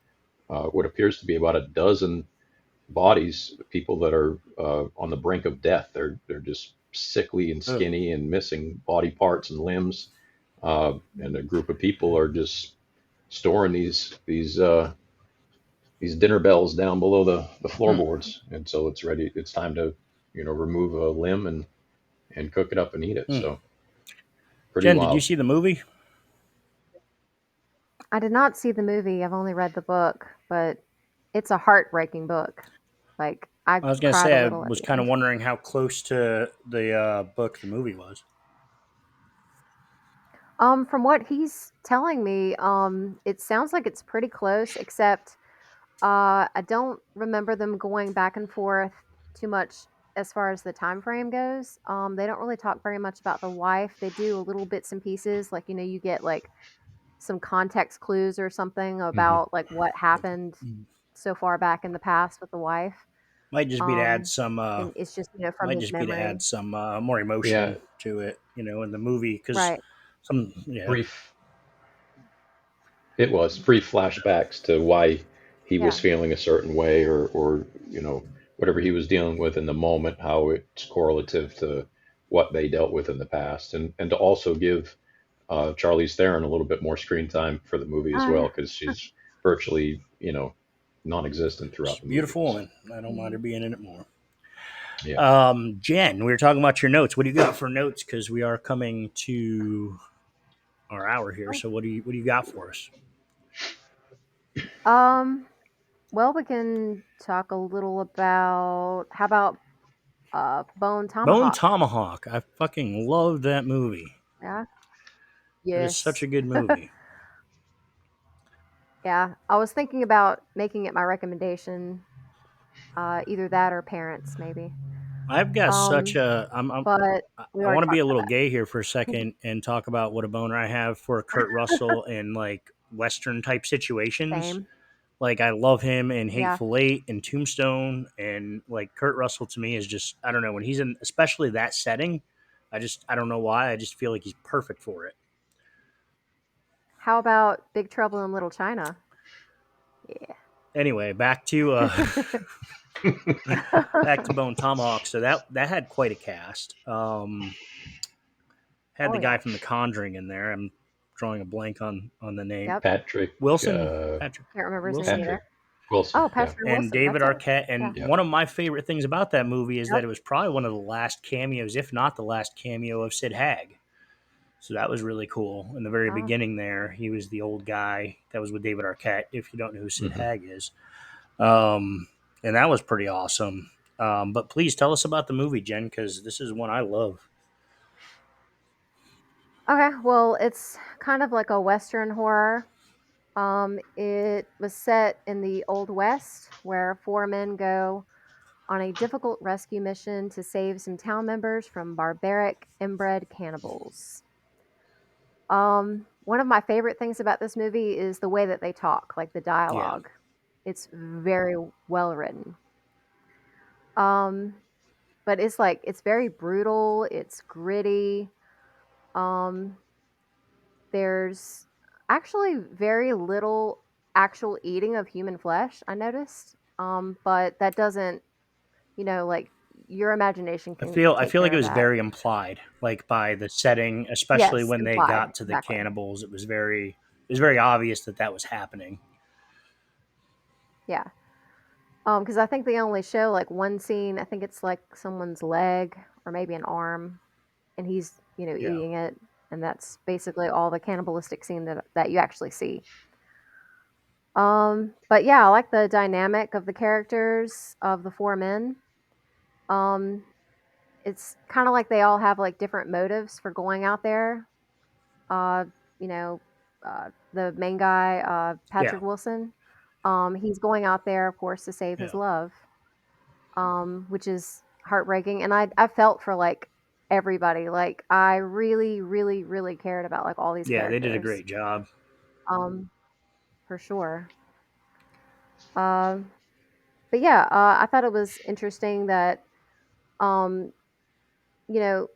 [SPEAKER 2] what appears to be about a dozen bodies, people that are on the brink of death. They're just sickly and
[SPEAKER 1] Ugh.
[SPEAKER 2] skinny and missing body parts and limbs, and a group of people are just storing these dinner bells down below the
[SPEAKER 1] Hmm.
[SPEAKER 2] floorboards, and so it's ready. It's time to remove a limb and cook it up and eat it.
[SPEAKER 1] Hmm.
[SPEAKER 2] So pretty
[SPEAKER 1] Jen, did you
[SPEAKER 2] wild.
[SPEAKER 1] see the movie?
[SPEAKER 3] I did not see the movie. I've only read the book, but it's a heartbreaking book. Like I
[SPEAKER 1] I was gonna
[SPEAKER 3] cried a
[SPEAKER 1] say I
[SPEAKER 3] little at
[SPEAKER 1] was
[SPEAKER 3] the
[SPEAKER 1] kind of
[SPEAKER 3] end.
[SPEAKER 1] wondering how close to the book the movie was.
[SPEAKER 3] From what he's telling me, it sounds like it's pretty close, except I don't remember them going back and forth too much as far as the time frame goes. They don't really talk very much about the wife. They do a little bits and pieces, like you get like some context clues or something
[SPEAKER 2] Hmm.
[SPEAKER 3] about like what happened
[SPEAKER 1] Mm.
[SPEAKER 3] so far back in the past with the wife.
[SPEAKER 1] Might just be to add
[SPEAKER 3] Um,
[SPEAKER 1] some.
[SPEAKER 3] and it's just from
[SPEAKER 1] Might
[SPEAKER 3] his
[SPEAKER 1] just be to add
[SPEAKER 3] memory,
[SPEAKER 1] some more
[SPEAKER 2] Yeah,
[SPEAKER 1] emotion to it, in the movie because
[SPEAKER 3] right?
[SPEAKER 1] some. Yeah.
[SPEAKER 2] brief. It was brief flashbacks to why he was
[SPEAKER 3] Yeah.
[SPEAKER 2] feeling a certain way, or whatever he was dealing with in the moment, how it's correlative to what they dealt with in the past, and to also give Charlize Theron a little bit more screen time for the movie as
[SPEAKER 3] Uh,
[SPEAKER 2] well, because she's virtually, non-existent
[SPEAKER 1] She's
[SPEAKER 2] throughout
[SPEAKER 1] a
[SPEAKER 2] the movie.
[SPEAKER 1] beautiful
[SPEAKER 2] So
[SPEAKER 1] woman. I don't mind her
[SPEAKER 3] mhm.
[SPEAKER 1] being in it more.
[SPEAKER 2] yeah.
[SPEAKER 1] Jen, we were talking about your notes. What do you got for notes? Because we are coming to our hour here.
[SPEAKER 3] Oh,
[SPEAKER 1] So what do you got for us?
[SPEAKER 3] Um, well, we can talk a little about how about Bone
[SPEAKER 1] Bone
[SPEAKER 3] Tomahawk?
[SPEAKER 1] Tomahawk. I fucking love that movie.
[SPEAKER 3] Yeah.
[SPEAKER 1] That is such
[SPEAKER 3] Yes.
[SPEAKER 1] a good movie.
[SPEAKER 3] Yeah. I was thinking about making it my recommendation, either that or Parents, maybe.
[SPEAKER 1] I've got such
[SPEAKER 3] Um,
[SPEAKER 1] a. I'm
[SPEAKER 3] but we
[SPEAKER 1] I
[SPEAKER 3] already
[SPEAKER 1] want to be
[SPEAKER 3] talked
[SPEAKER 1] a little
[SPEAKER 3] about
[SPEAKER 1] gay here for a second and talk about what a boner I have for Kurt Russell in like Western type
[SPEAKER 3] that.
[SPEAKER 1] situations.
[SPEAKER 3] Same.
[SPEAKER 1] Like I love him in
[SPEAKER 3] Yeah.
[SPEAKER 1] Hateful Eight and Tombstone, and like Kurt Russell to me is just I don't know when he's in especially that setting. I don't know why I just feel like he's perfect for it.
[SPEAKER 3] How about Big Trouble in Little China? Yeah.
[SPEAKER 1] Anyway, back to Bone Tomahawk. So that had quite a cast. Had
[SPEAKER 3] Oh
[SPEAKER 1] the guy
[SPEAKER 3] yeah.
[SPEAKER 1] from The Conjuring in there. I'm drawing a blank on the name.
[SPEAKER 3] Yep.
[SPEAKER 2] Patrick
[SPEAKER 1] Wilson,
[SPEAKER 2] uh,
[SPEAKER 1] Patrick
[SPEAKER 3] Can't remember his name
[SPEAKER 1] Wilson,
[SPEAKER 3] either.
[SPEAKER 2] Patrick Wilson.
[SPEAKER 3] Oh,
[SPEAKER 2] Yeah,
[SPEAKER 3] Patrick
[SPEAKER 1] and
[SPEAKER 3] Wilson.
[SPEAKER 1] David
[SPEAKER 3] That's it.
[SPEAKER 1] Arquette.
[SPEAKER 3] Yeah.
[SPEAKER 1] And
[SPEAKER 2] yeah.
[SPEAKER 1] one of my favorite things about that movie is that
[SPEAKER 3] Yep.
[SPEAKER 1] it was probably one of the last cameos, if not the last cameo of Sid Haig. So that was really cool. In the very
[SPEAKER 3] Oh.
[SPEAKER 1] beginning, there he was the old guy that was with David Arquette. If you don't know who Sid
[SPEAKER 2] Hmm.
[SPEAKER 1] Haig is, um, and that was pretty awesome. But please tell us about the movie, Jen, because this is one I love.
[SPEAKER 3] Okay. Well, it's kind of like a Western horror. It was set in the Old West, where four men go on a difficult rescue mission to save some town members from barbaric inbred cannibals. One of my favorite things about this movie is the way that they talk, like the
[SPEAKER 1] Yeah,
[SPEAKER 3] dialogue. It's very well written. Um, but it's very brutal. It's gritty. Um, there's actually very little actual eating of human flesh. I noticed. But that doesn't, like your imagination can
[SPEAKER 1] I
[SPEAKER 3] take
[SPEAKER 1] feel like
[SPEAKER 3] care
[SPEAKER 1] it
[SPEAKER 3] of
[SPEAKER 1] was
[SPEAKER 3] that.
[SPEAKER 1] very implied, like by the setting, especially
[SPEAKER 3] Yes,
[SPEAKER 1] when they
[SPEAKER 3] implied,
[SPEAKER 1] got to the
[SPEAKER 3] exactly.
[SPEAKER 1] cannibals. It was very obvious that that was happening.
[SPEAKER 3] Yeah. Because I think they only show like one scene. I think it's like someone's leg or maybe an arm, and he's
[SPEAKER 1] Yeah,
[SPEAKER 3] eating it, and that's basically all the cannibalistic scene that you actually see. But yeah, I like the dynamic of the characters of the four men. Um, it's kind of like they all have like different motives for going out there. Uh, you know, the main guy,
[SPEAKER 1] yeah,
[SPEAKER 3] Patrick Wilson, he's going out there, of course, to save his
[SPEAKER 1] yeah,
[SPEAKER 3] love, which is heartbreaking. And I felt for like everybody. Like I really, really, really cared about like all these
[SPEAKER 1] yeah. They did a
[SPEAKER 3] characters,
[SPEAKER 1] great job.
[SPEAKER 3] um, for sure. Um, but yeah, I thought it was interesting that um,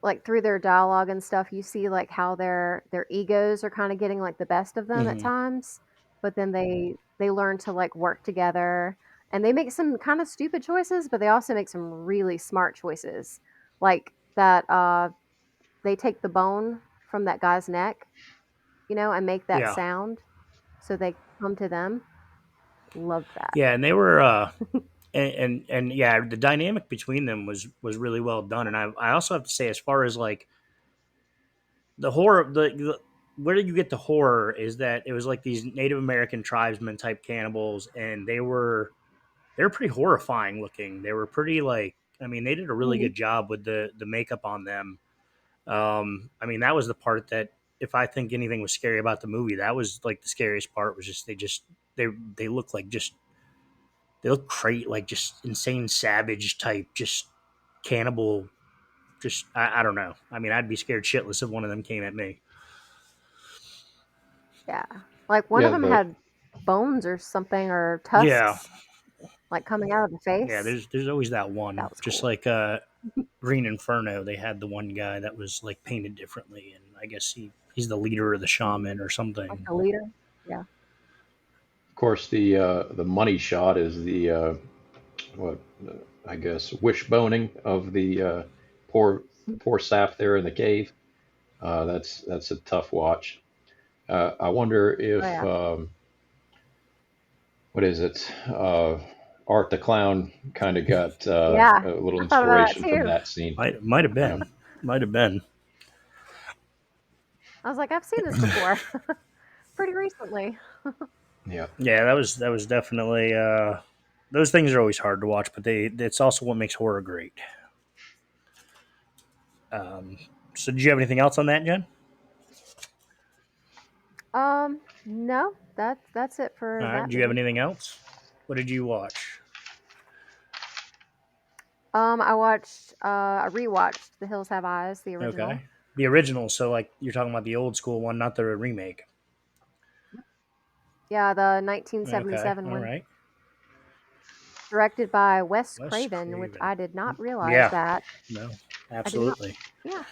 [SPEAKER 3] like through their dialogue and stuff, you see like how their egos are kind of getting like the best of them at
[SPEAKER 1] Hmm.
[SPEAKER 3] times, but then they learn to like work together, and they make some kind of stupid choices, but they also make some really smart choices, like that. They take the bone from that guy's neck, and make that
[SPEAKER 1] Yeah,
[SPEAKER 3] sound, so they come to them. Love that.
[SPEAKER 1] yeah, and they were and yeah, the dynamic between them was really well done. And I also have to say, as far as like the horror, the where did you get the horror? Is that it was like these Native American tribesmen type cannibals, and they were they were pretty horrifying looking. They were pretty like, I mean, they did a really
[SPEAKER 3] Mhm.
[SPEAKER 1] good job with the makeup on them. I mean, that was the part that, if I think anything was scary about the movie, that was like the scariest part. Was just they they look like just they look crazy, like just insane savage type, just cannibal. Just I don't know. I mean, I'd be scared shitless if one of them came at me.
[SPEAKER 3] Yeah. Like one of
[SPEAKER 2] Yeah,
[SPEAKER 3] them
[SPEAKER 2] the
[SPEAKER 3] had bones or something or
[SPEAKER 1] Yeah,
[SPEAKER 3] tusks like coming out of the
[SPEAKER 1] yeah.
[SPEAKER 3] face.
[SPEAKER 1] There's always that one.
[SPEAKER 3] That was
[SPEAKER 1] Just
[SPEAKER 3] cool.
[SPEAKER 1] like Green Inferno, they had the one guy that was like painted differently, and I guess he's the leader of the shaman or
[SPEAKER 3] Like
[SPEAKER 1] something.
[SPEAKER 3] the leader. Yeah.
[SPEAKER 2] of course the money shot is the what I guess wishboning of the poor poor sap there in the cave. That's a tough watch. I wonder
[SPEAKER 3] Oh
[SPEAKER 2] if
[SPEAKER 3] yeah.
[SPEAKER 2] what is it? Art the Clown kind of got
[SPEAKER 3] Yeah.
[SPEAKER 2] a little
[SPEAKER 3] I thought about that
[SPEAKER 2] inspiration from
[SPEAKER 3] too.
[SPEAKER 2] that scene.
[SPEAKER 1] Might have
[SPEAKER 2] Yeah,
[SPEAKER 1] been, might have been.
[SPEAKER 3] I was like, I've seen this before. Pretty recently.
[SPEAKER 2] yeah.
[SPEAKER 1] Yeah, that was definitely. Those things are always hard to watch, but it's also what makes horror great. Um, so, did you have anything else on that, Jen?
[SPEAKER 3] No, that's it
[SPEAKER 1] All
[SPEAKER 3] for
[SPEAKER 1] right.
[SPEAKER 3] that
[SPEAKER 1] Do you have
[SPEAKER 3] movie.
[SPEAKER 1] anything else? What did you watch?
[SPEAKER 3] I rewatched The Hills Have Eyes, the original.
[SPEAKER 1] Okay, the original. So, like, you're talking about the old school one, not the remake.
[SPEAKER 3] Yeah, the
[SPEAKER 1] Okay,
[SPEAKER 3] 1977
[SPEAKER 1] all
[SPEAKER 3] one.
[SPEAKER 1] right.
[SPEAKER 3] Directed by Wes
[SPEAKER 1] Wes
[SPEAKER 3] Craven, which
[SPEAKER 1] Craven.
[SPEAKER 3] I did not realize
[SPEAKER 1] Yeah.
[SPEAKER 3] that.
[SPEAKER 1] No.
[SPEAKER 3] I did not.
[SPEAKER 1] Absolutely.
[SPEAKER 3] Yeah.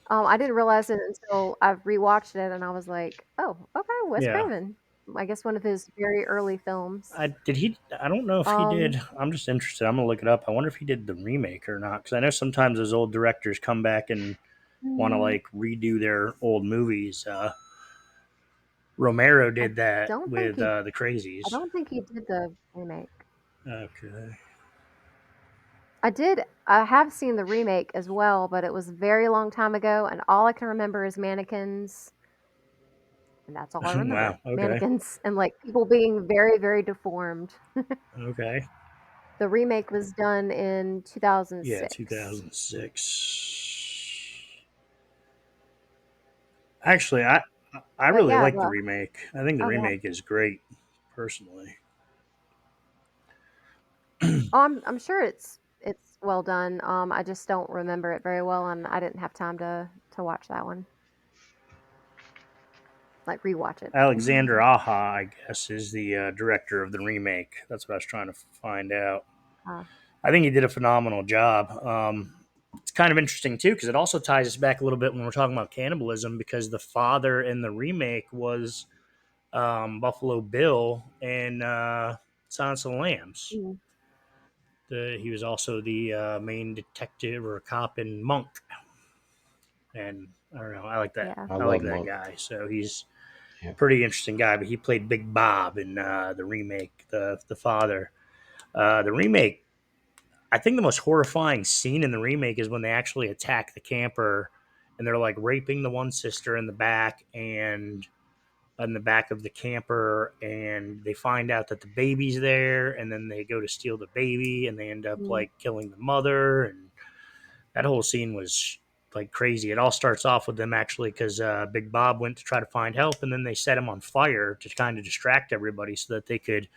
[SPEAKER 3] I didn't realize it until I've rewatched it, and I was like, "Oh, okay, Wes
[SPEAKER 1] Yeah.
[SPEAKER 3] Craven." I guess one of his very early films.
[SPEAKER 1] I did he. I don't know if he
[SPEAKER 3] Um,
[SPEAKER 1] did. I'm just interested. I'm gonna look it up. I wonder if he did the remake or not, because I know sometimes those old directors come back and want to
[SPEAKER 3] mm,
[SPEAKER 1] like redo their old movies. Romero
[SPEAKER 3] I
[SPEAKER 1] did that
[SPEAKER 3] don't think
[SPEAKER 1] with
[SPEAKER 3] he.
[SPEAKER 1] the
[SPEAKER 3] I
[SPEAKER 1] Crazies.
[SPEAKER 3] don't think he did the remake.
[SPEAKER 1] Okay.
[SPEAKER 3] I did. I have seen the remake as well, but it was a very long time ago, and all I can remember is mannequins, and that's all I
[SPEAKER 1] Wow.
[SPEAKER 3] remember.
[SPEAKER 1] Okay.
[SPEAKER 3] Mannequins and like people being very, very deformed.
[SPEAKER 1] Okay.
[SPEAKER 3] The remake was done in
[SPEAKER 1] Yeah,
[SPEAKER 3] 2006.
[SPEAKER 1] 2006. Actually, I
[SPEAKER 3] But
[SPEAKER 1] really
[SPEAKER 3] yeah,
[SPEAKER 1] like the
[SPEAKER 3] the
[SPEAKER 1] remake. I think the
[SPEAKER 3] oh, go ahead.
[SPEAKER 1] remake is great, personally.
[SPEAKER 3] Oh, I'm sure it's well done. I just don't remember it very well, and I didn't have time to watch that one, like rewatch it.
[SPEAKER 1] Alexander Aja, I guess, is the director of the remake. That's what I was trying to find out.
[SPEAKER 3] Uh,
[SPEAKER 1] I think he did a phenomenal job. It's kind of interesting too because it also ties us back a little bit when we're talking about cannibalism because the father in the remake was Buffalo Bill in Silence of the Lambs.
[SPEAKER 3] mm,
[SPEAKER 1] He was also the main detective or cop in Monk, and I don't know. I like that.
[SPEAKER 3] yeah.
[SPEAKER 2] I
[SPEAKER 1] I like
[SPEAKER 2] love
[SPEAKER 1] that
[SPEAKER 2] Monk.
[SPEAKER 1] guy. So he's
[SPEAKER 2] Yeah.
[SPEAKER 1] pretty interesting guy. But he played Big Bob in the remake, the father. The remake. I think the most horrifying scene in the remake is when they actually attack the camper, and they're like raping the one sister in the back and in the back of the camper, and they find out that the baby's there, and then they go to steal the baby, and they end up
[SPEAKER 3] Mm,
[SPEAKER 1] like killing the mother, and that whole scene was like crazy. It all starts off with them actually because Big Bob went to try to find help, and then they set him on fire to kind of distract everybody so that they could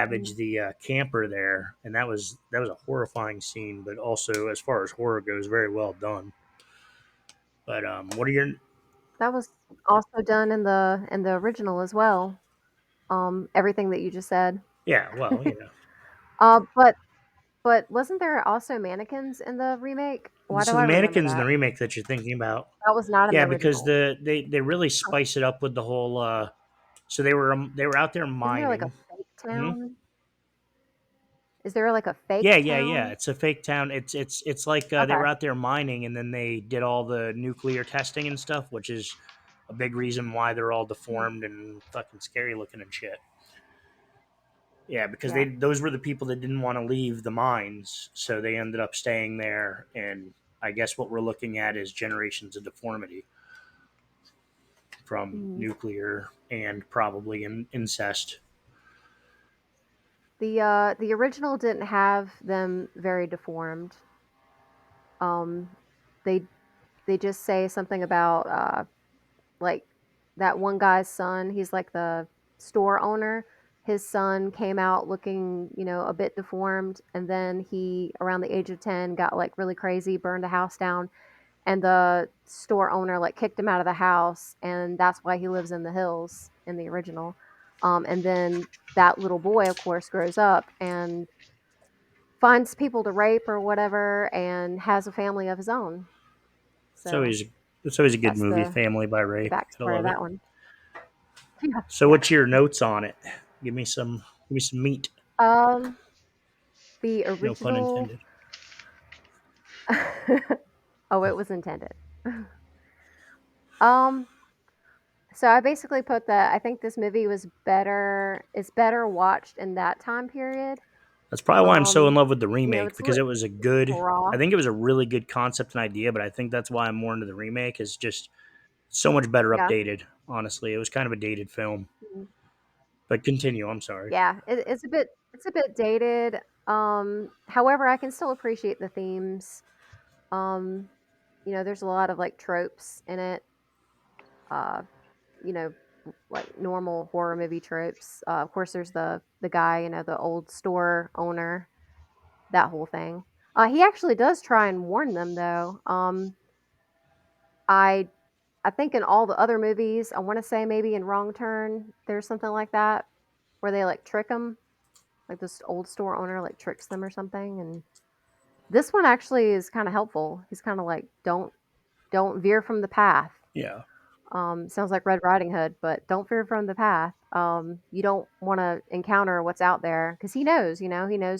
[SPEAKER 3] mm.
[SPEAKER 1] ravage the camper there, and that was a horrifying scene, but also as far as horror goes, very well done. But what are your
[SPEAKER 3] That was also done in the original as well. Everything that you just said.
[SPEAKER 1] yeah? Well,
[SPEAKER 3] Uh, but but wasn't there also mannequins in the remake? Why do
[SPEAKER 1] so the
[SPEAKER 3] I remember
[SPEAKER 1] mannequins in the
[SPEAKER 3] that?
[SPEAKER 1] remake that you're thinking about,
[SPEAKER 3] That was not in the
[SPEAKER 1] yeah, because
[SPEAKER 3] original.
[SPEAKER 1] they really
[SPEAKER 3] Huh.
[SPEAKER 1] spice it up with the whole. So they were out there
[SPEAKER 3] Isn't there like a
[SPEAKER 1] mining.
[SPEAKER 3] fake
[SPEAKER 1] Hmm?
[SPEAKER 3] town? Is there like a fake
[SPEAKER 1] Yeah.
[SPEAKER 3] town?
[SPEAKER 1] It's a fake town. It's like they
[SPEAKER 3] Okay.
[SPEAKER 1] were out there mining, and then they did all the nuclear testing and stuff, which is a big reason why they're all
[SPEAKER 3] Mm,
[SPEAKER 1] deformed and fucking scary looking and shit. Yeah, because
[SPEAKER 3] yeah.
[SPEAKER 1] those were the people that didn't want to leave the mines, so they ended up staying there. And I guess what we're looking at is generations of deformity from
[SPEAKER 3] Mm.
[SPEAKER 1] nuclear and probably incest.
[SPEAKER 3] The original didn't have them very deformed. Um, they they just say something about like that one guy's son. He's like the store owner. His son came out looking, a bit deformed, and then he, around the age of 10, got like really crazy, burned a house down, and the store owner like kicked him out of the house, and that's why he lives in the hills in the original. And then that little boy, of course, grows up and finds people to rape or whatever, and has a family of his own.
[SPEAKER 1] It's
[SPEAKER 3] So
[SPEAKER 1] always it's always a good
[SPEAKER 3] that's
[SPEAKER 1] movie,
[SPEAKER 3] the
[SPEAKER 1] Family by
[SPEAKER 3] the
[SPEAKER 1] Rape. I
[SPEAKER 3] backstory of
[SPEAKER 1] love it.
[SPEAKER 3] that one. Yeah,
[SPEAKER 1] So,
[SPEAKER 3] yeah.
[SPEAKER 1] what's your notes on it? Give me some meat.
[SPEAKER 3] Um, the
[SPEAKER 1] No pun
[SPEAKER 3] original.
[SPEAKER 1] intended.
[SPEAKER 3] Oh, it was intended. Um, so I basically put that I think this movie was better. It's better watched in that time period.
[SPEAKER 1] That's probably why I'm so in
[SPEAKER 3] Um,
[SPEAKER 1] love with the remake
[SPEAKER 3] it's
[SPEAKER 1] because it was a good.
[SPEAKER 3] raw.
[SPEAKER 1] I think it was a really good concept and idea, but I think that's why I'm more into the remake. Is just so much better
[SPEAKER 3] Yeah.
[SPEAKER 1] updated. Honestly, it was kind of a dated film.
[SPEAKER 3] Mhm.
[SPEAKER 1] But continue. I'm sorry.
[SPEAKER 3] Yeah, it's a bit dated. However, I can still appreciate the themes. Um, there's a lot of like tropes in it. Uh, you know, like normal horror movie tropes. Of course, there's the guy, the old store owner, that whole thing. He actually does try and warn them though. I I think in all the other movies, I want to say maybe in Wrong Turn, there's something like that where they like trick them, like this old store owner like tricks them or something. And this one actually is kind of helpful. He's kind of like, don't veer from the path.
[SPEAKER 1] Yeah.
[SPEAKER 3] Sounds like Red Riding Hood, but don't veer from the path. You don't want to encounter what's out there because he knows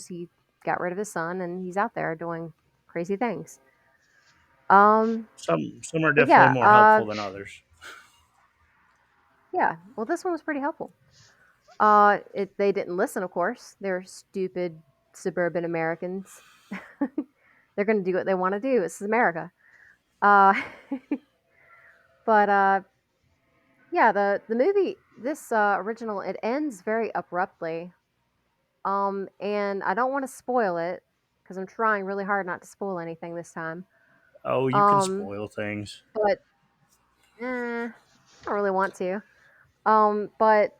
[SPEAKER 3] he got rid of his son and he's out there doing crazy things. Um,
[SPEAKER 1] Some are
[SPEAKER 3] but
[SPEAKER 1] definitely
[SPEAKER 3] yeah,
[SPEAKER 1] more helpful than others.
[SPEAKER 3] yeah. Well, this one was pretty helpful. They didn't listen, of course. They're stupid suburban Americans. They're going to do what they want to do. This is America. Uh, but yeah, the movie, this original, it ends very abruptly. And I don't want to spoil it because I'm trying really hard not to spoil anything this time.
[SPEAKER 1] Oh, you can
[SPEAKER 3] Um,
[SPEAKER 1] spoil things.
[SPEAKER 3] but I don't really want to. But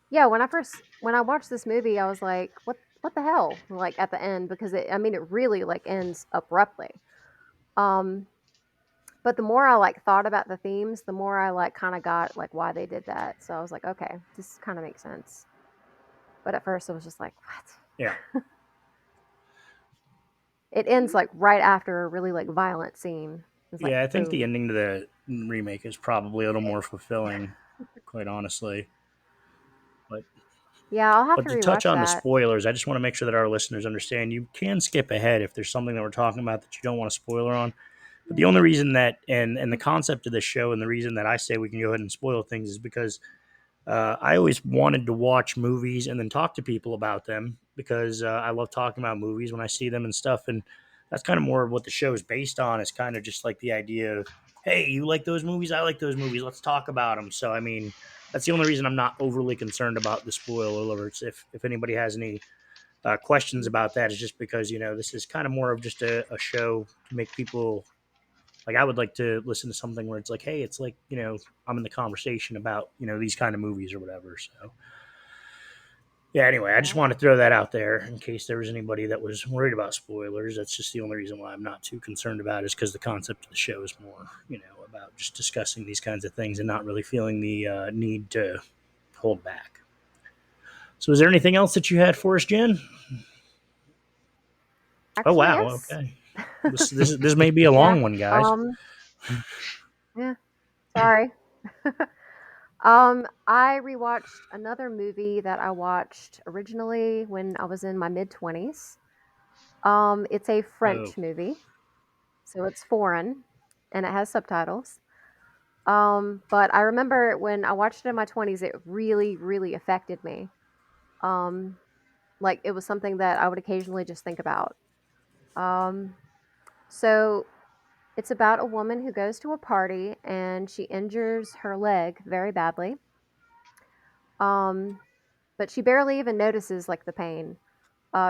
[SPEAKER 3] yeah, when I watched this movie, I was like, what the hell? Like at the end, because it really like ends abruptly. Um, but the more I like thought about the themes, the more I like kind of got like why they did that. So I was like, okay, this kind of makes sense. But at first, it was just like,
[SPEAKER 1] Yeah.
[SPEAKER 3] what? It ends like right after a really like violent scene. It's like
[SPEAKER 1] Yeah, I think the
[SPEAKER 3] boom.
[SPEAKER 1] ending to the remake is probably a little more fulfilling, quite honestly. But
[SPEAKER 3] Yeah, I'll have
[SPEAKER 1] But
[SPEAKER 3] to
[SPEAKER 1] to touch
[SPEAKER 3] rewatch
[SPEAKER 1] on the
[SPEAKER 3] that.
[SPEAKER 1] spoilers, I just want to make sure that our listeners understand you can skip ahead if there's something that we're talking about that you don't want to spoiler on. But the only reason that and the concept of this show and the reason that I say we can go ahead and spoil things is because I always wanted to watch movies and then talk to people about them because I love talking about movies when I see them and stuff. And that's kind of more of what the show is based on. Is kind of just like the idea of, hey, you like those movies? I like those movies. Let's talk about them. So I mean, that's the only reason I'm not overly concerned about the spoiler alerts. If anybody has any questions about that, is just because this is kind of more of just a show to make people like I would like to listen to something where it's like, hey, it's like I'm in the conversation about these kind of movies or whatever. So yeah, anyway, I just
[SPEAKER 3] Yeah.
[SPEAKER 1] want to throw that out there in case there was anybody that was worried about spoilers. That's just the only reason why I'm not too concerned about it is because the concept of the show is more about just discussing these kinds of things and not really feeling the need to hold back. So, is there anything else that you had for us, Jen? Oh
[SPEAKER 3] Actually,
[SPEAKER 1] wow,
[SPEAKER 3] yes.
[SPEAKER 1] okay. This may be a
[SPEAKER 3] Yeah.
[SPEAKER 1] long one, guys.
[SPEAKER 3] Um. Yeah. Sorry. I rewatched another movie that I watched originally when I was in my mid 20s. It's a
[SPEAKER 1] Oh,
[SPEAKER 3] French movie, so it's foreign, and it has subtitles. But I remember when I watched it in my 20s, it really, really affected me. Um, like it was something that I would occasionally just think about. Um, so it's about a woman who goes to a party and she injures her leg very badly. Um, but she barely even notices like the pain.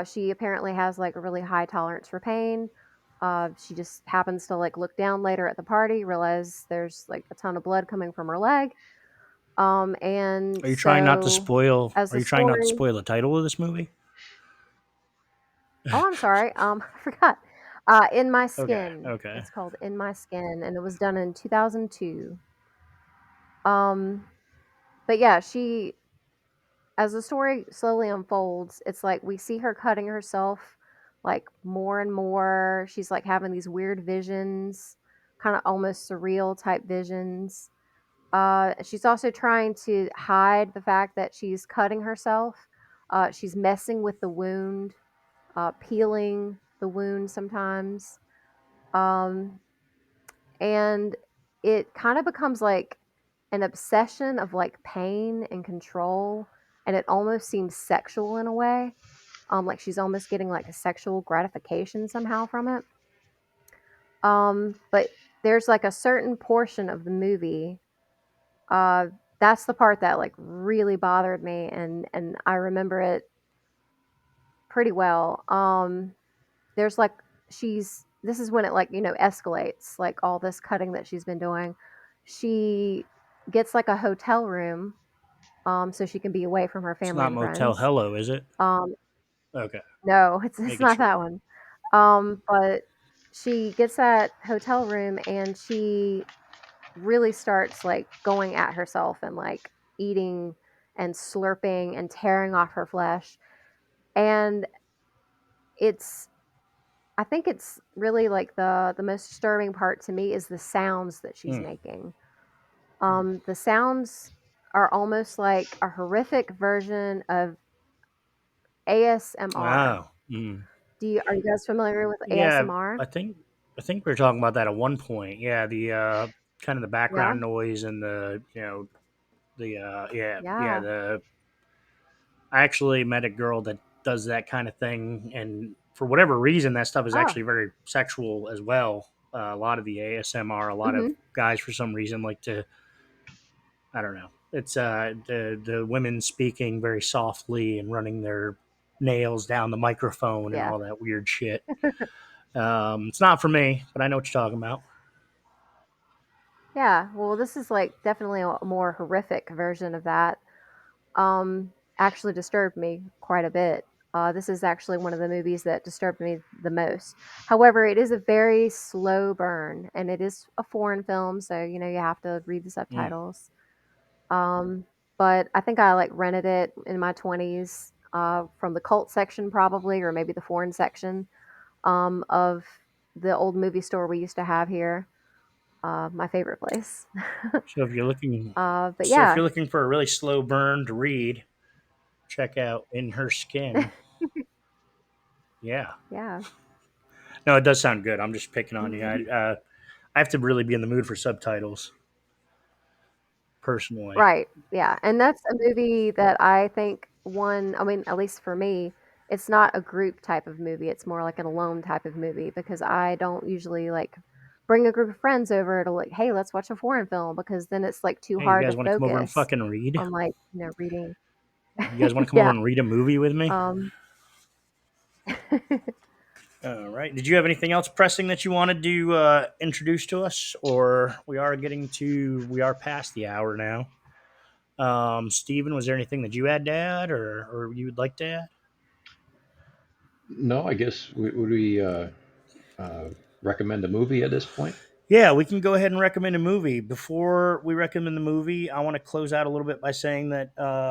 [SPEAKER 3] She apparently has like a really high tolerance for pain. She just happens to like look down later at the party, realize there's like a ton of blood coming from her leg. And
[SPEAKER 1] Are you trying not to
[SPEAKER 3] so
[SPEAKER 1] spoil?
[SPEAKER 3] as
[SPEAKER 1] Are
[SPEAKER 3] the
[SPEAKER 1] you trying not to
[SPEAKER 3] story,
[SPEAKER 1] spoil the title of this movie?
[SPEAKER 3] oh, I'm sorry, I forgot. In My
[SPEAKER 1] Okay.
[SPEAKER 3] Skin.
[SPEAKER 1] Okay.
[SPEAKER 3] It's called In My Skin, and it was done in 2002. Um, but yeah, she as the story slowly unfolds, it's like we see her cutting herself like more and more. She's like having these weird visions, kind of almost surreal type visions. She's also trying to hide the fact that she's cutting herself. She's messing with the wound, peeling the wound sometimes. Um, and it kind of becomes like an obsession of like pain and control, and it almost seems sexual in a way, like she's almost getting like a sexual gratification somehow from it. But there's like a certain portion of the movie, uh that's the part that like really bothered me, and I remember it pretty well. There's like she's this is when it like, escalates, like all this cutting that she's been doing. She gets like a hotel room, so she can be away from her
[SPEAKER 1] It's
[SPEAKER 3] family
[SPEAKER 1] not
[SPEAKER 3] and
[SPEAKER 1] Motel
[SPEAKER 3] friends.
[SPEAKER 1] Hello, is it?
[SPEAKER 3] Um,
[SPEAKER 1] Okay.
[SPEAKER 3] no, it's
[SPEAKER 1] Making
[SPEAKER 3] not
[SPEAKER 1] sure.
[SPEAKER 3] that one. But she gets that hotel room and she really starts like going at herself and like eating and slurping and tearing off her flesh. And it's I think it's really like the most disturbing part to me is the sounds that she's
[SPEAKER 1] Hmm.
[SPEAKER 3] making. The sounds are almost like a horrific version of ASMR.
[SPEAKER 1] Oh. Hmm.
[SPEAKER 3] Are you guys familiar with
[SPEAKER 1] Yeah,
[SPEAKER 3] ASMR?
[SPEAKER 1] I think we were talking about that at one point. Yeah, the kind of the
[SPEAKER 3] Yeah.
[SPEAKER 1] background noise and the yeah,
[SPEAKER 3] Yeah.
[SPEAKER 1] the I actually met a girl that does that kind of thing, and for whatever reason, that stuff is
[SPEAKER 3] Oh.
[SPEAKER 1] actually very sexual as well. A lot of the ASMR, a lot of
[SPEAKER 3] Mhm.
[SPEAKER 1] guys for some reason like to, I don't know. It's the women speaking very softly and running their nails down the microphone and
[SPEAKER 3] Yeah.
[SPEAKER 1] all that weird shit. It's not for me, but I know what you're talking about.
[SPEAKER 3] Yeah. Well, this is like definitely a more horrific version of that. Actually disturbed me quite a bit. This is actually one of the movies that disturbed me the most. However, it is a very slow burn, and it is a foreign film, so you have to read the
[SPEAKER 1] Mm.
[SPEAKER 3] subtitles. Um, but I think I like rented it in my 20s, from the cult section probably, or maybe the foreign section, of the old movie store we used to have here. My favorite place.
[SPEAKER 1] So if you're looking,
[SPEAKER 3] But
[SPEAKER 1] so if
[SPEAKER 3] yeah,
[SPEAKER 1] you're looking for a really slow burn to read, check out In Her Skin. Yeah,
[SPEAKER 3] yeah.
[SPEAKER 1] no, it does sound good. I'm just picking on you.
[SPEAKER 3] Mhm.
[SPEAKER 1] I have to really be in the mood for subtitles personally.
[SPEAKER 3] Right, yeah, and that's a movie that I think I mean, at least for me, it's not a group type of movie, it's more like an alone type of movie because I don't usually, like, bring a group of friends over to, like, "Hey, let's watch a foreign film," because then it's, like, too
[SPEAKER 1] Hey, you
[SPEAKER 3] hard to
[SPEAKER 1] guys want to come over and
[SPEAKER 3] focus
[SPEAKER 1] fucking read?
[SPEAKER 3] on, like, reading.
[SPEAKER 1] You guys want to come over
[SPEAKER 3] Yeah,
[SPEAKER 1] and read a movie with me?
[SPEAKER 3] um
[SPEAKER 1] All right. Did you have anything else pressing that you wanted to introduce to us, or we are past the hour now? Steven, was there anything that you had to add, or you would like to add?
[SPEAKER 2] No, I guess would we uh, recommend a movie at this point?
[SPEAKER 1] Yeah, we can go ahead and recommend a movie. Before we recommend the movie, I want to close out a little bit by saying that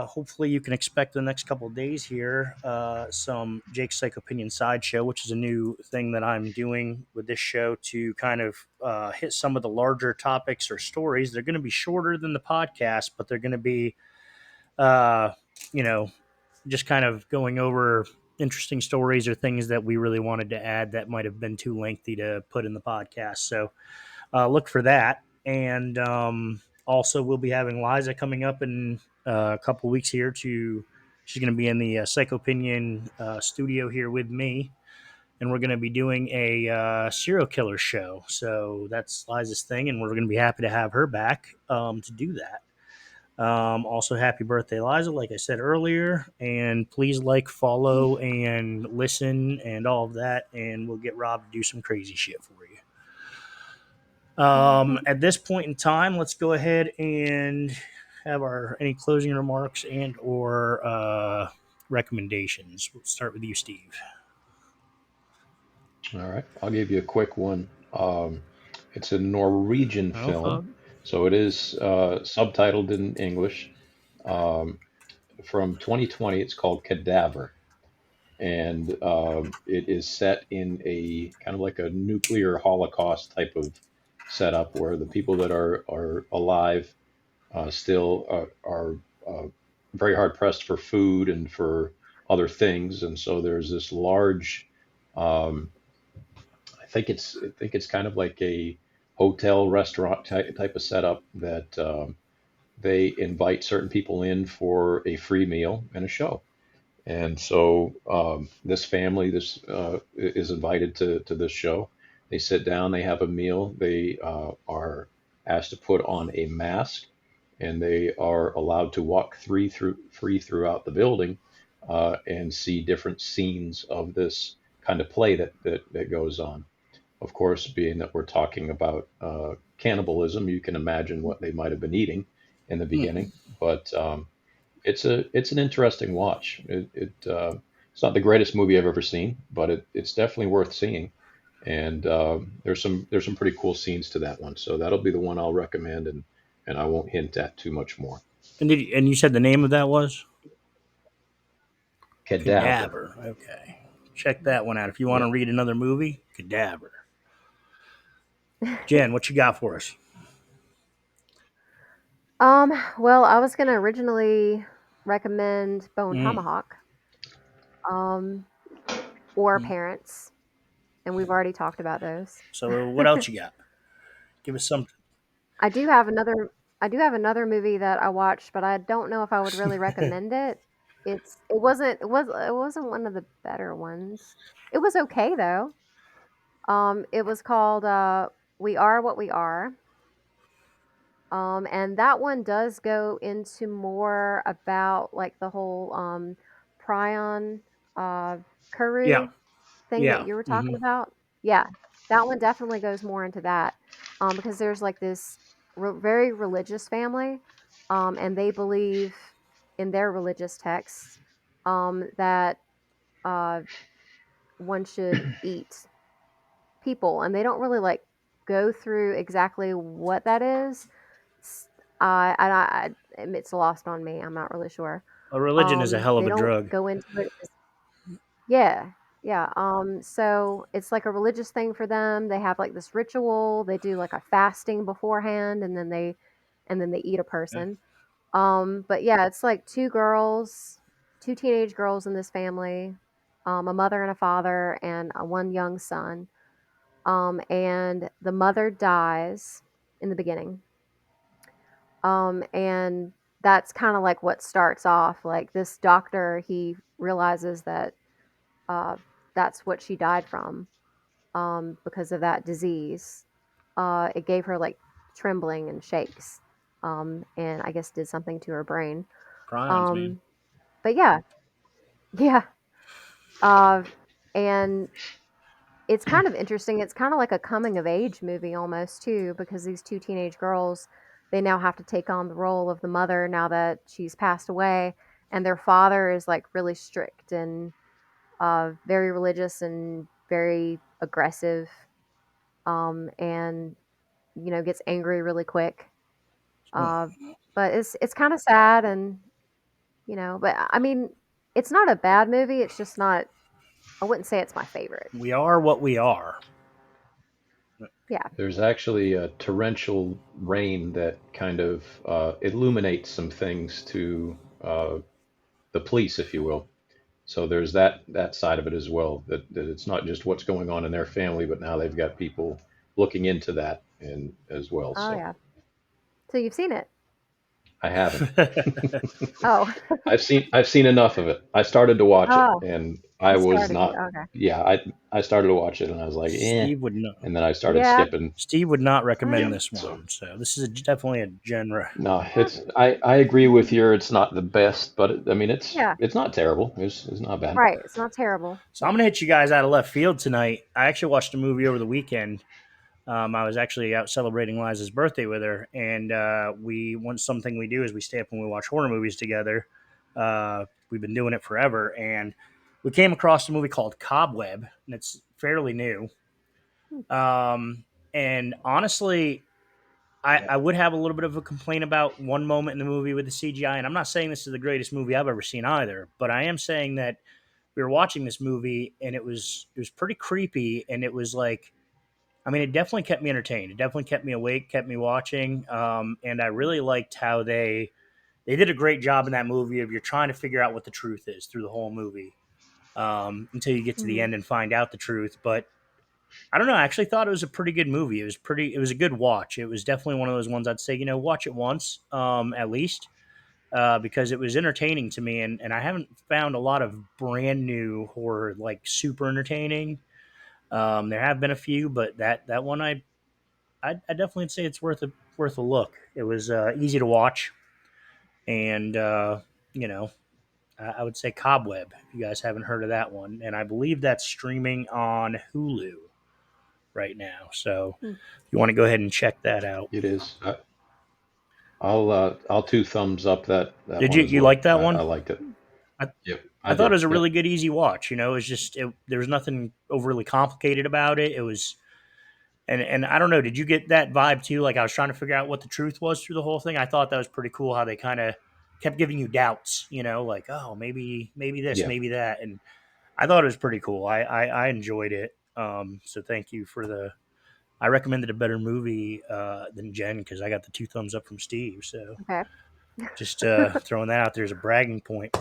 [SPEAKER 1] hopefully you can expect the next couple of days here some Jake's Psych Opinion Sideshow, which is a new thing that I'm doing with this show to kind of hit some of the larger topics or stories. They're going to be shorter than the podcast, but they're going to be, uh, you know, just kind of going over interesting stories or things that we really wanted to add that might have been too lengthy to put in the podcast. So, look for that. And also, we'll be having Liza coming up in a couple weeks here. She's going to be in the Psych Opinion studio here with me, and we're going to be doing a serial killer show. So that's Liza's thing, and we're going to be happy to have her back to do that. Also, happy birthday, Liza, like I said earlier. And please like, follow, and listen, and all of that. And we'll get Rob to do some crazy shit for you. At this point in time, let's go ahead and have our any closing remarks and or recommendations. We'll start with you, Steve.
[SPEAKER 2] All right, I'll give you a quick one. It's a Norwegian
[SPEAKER 1] Oh,
[SPEAKER 2] film,
[SPEAKER 1] fuck.
[SPEAKER 2] so it is subtitled in English. Um, from 2020, it's called Cadaver, and it is set in a kind of like a nuclear holocaust type of setup where the people that are alive still are very hard pressed for food and for other things, and so there's this large. Um, I think it's kind of like a hotel restaurant type of setup that they invite certain people in for a free meal and a show. And so this family this is invited to this show. They sit down, they have a meal, they are asked to put on a mask, and they are allowed to walk free throughout the building and see different scenes of this kind of play that goes on. Of course, being that we're talking about cannibalism, you can imagine what they might have been eating in the
[SPEAKER 1] Hmm.
[SPEAKER 2] beginning. But it's an interesting watch. It's not the greatest movie I've ever seen, but it's definitely worth seeing. And there's some pretty cool scenes to that one. So that'll be the one I'll recommend, and I won't hint at too much more.
[SPEAKER 1] And you said the name of that was
[SPEAKER 2] Cadaver.
[SPEAKER 1] Cadaver. Okay, check that one out if you want to
[SPEAKER 2] Yep.
[SPEAKER 1] read another movie. Cadaver. Jen, what you got for us?
[SPEAKER 3] Well, I was gonna originally recommend Bone
[SPEAKER 1] Mm.
[SPEAKER 3] Tomahawk, um, or Parents, and we've already talked about those.
[SPEAKER 1] So what else you got? Give us some.
[SPEAKER 3] I do have another I do have another movie that I watched, but I don't know if I would really recommend it. It wasn't one of the better ones. It was okay though. It was called We Are What We Are. And that one does go into more about like the whole prion uh
[SPEAKER 1] Yeah,
[SPEAKER 3] Kuru thing that
[SPEAKER 1] yeah.
[SPEAKER 3] you were
[SPEAKER 1] Hmm.
[SPEAKER 3] talking about. Yeah, that one definitely goes more into that, because there's like this very religious family, and they believe in their religious texts, that uh, one should eat people, and they don't really like go through exactly what that is. It's lost on me. I'm not really sure.
[SPEAKER 1] A religion is a hell of
[SPEAKER 3] They
[SPEAKER 1] a
[SPEAKER 3] don't
[SPEAKER 1] drug.
[SPEAKER 3] go into it. Yeah, yeah, so it's like a religious thing for them. They have, like, this ritual, they do, like, a fasting beforehand, and then they eat a
[SPEAKER 1] Okay.
[SPEAKER 3] person. But yeah, it's like 2 girls, 2 teenage girls in this family, a mother and a father, and, 1 young son, and the mother dies in the beginning, and that's kinda like what starts off, like, this doctor, he realizes that, uh, that's what she died from, because of that disease. It gave her like trembling and shakes, and I guess did something to her brain.
[SPEAKER 1] Prions, man.
[SPEAKER 3] Um, but yeah, yeah. Uh, and it's kind of interesting. It's kind of like a coming of age movie almost too, because these 2 teenage girls, they now have to take on the role of the mother now that she's passed away, and their father is like really strict and very religious and very aggressive, and gets angry really quick. Uh, but it's kind of sad, and but I mean, it's not a bad movie. It's just not. I wouldn't say it's my favorite.
[SPEAKER 1] We are what we are.
[SPEAKER 3] Yeah.
[SPEAKER 2] There's actually a torrential rain that kind of illuminates some things to the police, if you will. So there's that side of it as well. That it's not just what's going on in their family, but now they've got people looking into that and as well.
[SPEAKER 3] Oh
[SPEAKER 2] So
[SPEAKER 3] yeah. So you've seen it?
[SPEAKER 2] I haven't.
[SPEAKER 3] Oh.
[SPEAKER 2] I've seen enough of it. I started to watch it,
[SPEAKER 3] Oh.
[SPEAKER 2] and I
[SPEAKER 3] You
[SPEAKER 2] was
[SPEAKER 3] started it.
[SPEAKER 2] not.
[SPEAKER 3] Okay.
[SPEAKER 2] Yeah, I started to watch it and I was like, eh,
[SPEAKER 1] Steve would not.
[SPEAKER 2] and then I started
[SPEAKER 3] Yeah.
[SPEAKER 2] skipping.
[SPEAKER 1] Steve would not recommend
[SPEAKER 2] Yeah,
[SPEAKER 1] this
[SPEAKER 2] so
[SPEAKER 1] one. So this is definitely a genre.
[SPEAKER 2] no,
[SPEAKER 3] Yeah.
[SPEAKER 2] it's I agree with you. It's not the best, but I mean,
[SPEAKER 3] Yeah.
[SPEAKER 2] it's not terrible. It's not bad.
[SPEAKER 3] Right. It's not terrible.
[SPEAKER 1] So I'm gonna hit you guys out of left field tonight. I actually watched a movie over the weekend. I was actually out celebrating Liza's birthday with her, and we want something we do is we stay up and we watch horror movies together. We've been doing it forever, and we came across a movie called Cobweb, and it's fairly new. Um, and honestly, I would have a little bit of a complaint about one moment in the movie with the CGI, and I'm not saying this is the greatest movie I've ever seen either, but I am saying that we were watching this movie and it was pretty creepy, and it was like, I mean, it definitely kept me entertained. It definitely kept me awake, kept me watching, and I really liked how they did a great job in that movie of you're trying to figure out what the truth is through the whole movie until you get to the
[SPEAKER 3] Mm-hmm.
[SPEAKER 1] end and find out the truth. But I don't know. I actually thought it was a pretty good movie. It was pretty. It was a good watch. It was definitely one of those ones I'd say watch it once at least because it was entertaining to me, and I haven't found a lot of brand new horror like super entertaining. There have been a few, but that one I definitely say it's worth a look. It was easy to watch, and you know I would say Cobweb. If you guys haven't heard of that one, and I believe that's streaming on Hulu right now. So if you want to go ahead and check that out.
[SPEAKER 2] It is. I'll two thumbs up that
[SPEAKER 1] Did
[SPEAKER 2] one
[SPEAKER 1] you
[SPEAKER 2] as
[SPEAKER 1] you
[SPEAKER 2] well.
[SPEAKER 1] like that
[SPEAKER 2] I
[SPEAKER 1] one?
[SPEAKER 2] liked it.
[SPEAKER 1] I,
[SPEAKER 2] Yep,
[SPEAKER 1] I
[SPEAKER 2] I
[SPEAKER 1] thought it
[SPEAKER 2] did.
[SPEAKER 1] was a really
[SPEAKER 2] Yep.
[SPEAKER 1] good easy watch. It was just there was nothing overly complicated about it. It was and I don't know. Did you get that vibe too? Like I was trying to figure out what the truth was through the whole thing. I thought that was pretty cool how they kind of kept giving you doubts. Like oh maybe this
[SPEAKER 2] Yeah,
[SPEAKER 1] maybe that, and I thought it was pretty cool. I enjoyed it. So thank you for the. I recommended a better movie than Jen because I got the two thumbs up from Steve. So
[SPEAKER 3] Okay.
[SPEAKER 1] just throwing that out there as a bragging point.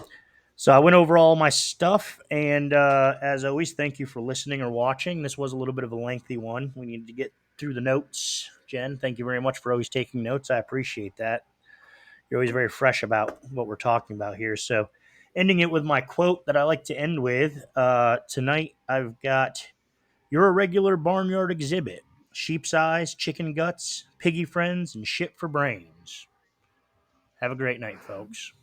[SPEAKER 1] So I went over all my stuff, and as always, thank you for listening or watching. This was a little bit of a lengthy one. We needed to get through the notes. Jen, thank you very much for always taking notes. I appreciate that. You're always very fresh about what we're talking about here. So, ending it with my quote that I like to end with tonight, I've got you're a regular barnyard exhibit. Sheep's eyes, chicken guts, piggy friends, and shit for brains. Have a great night, folks.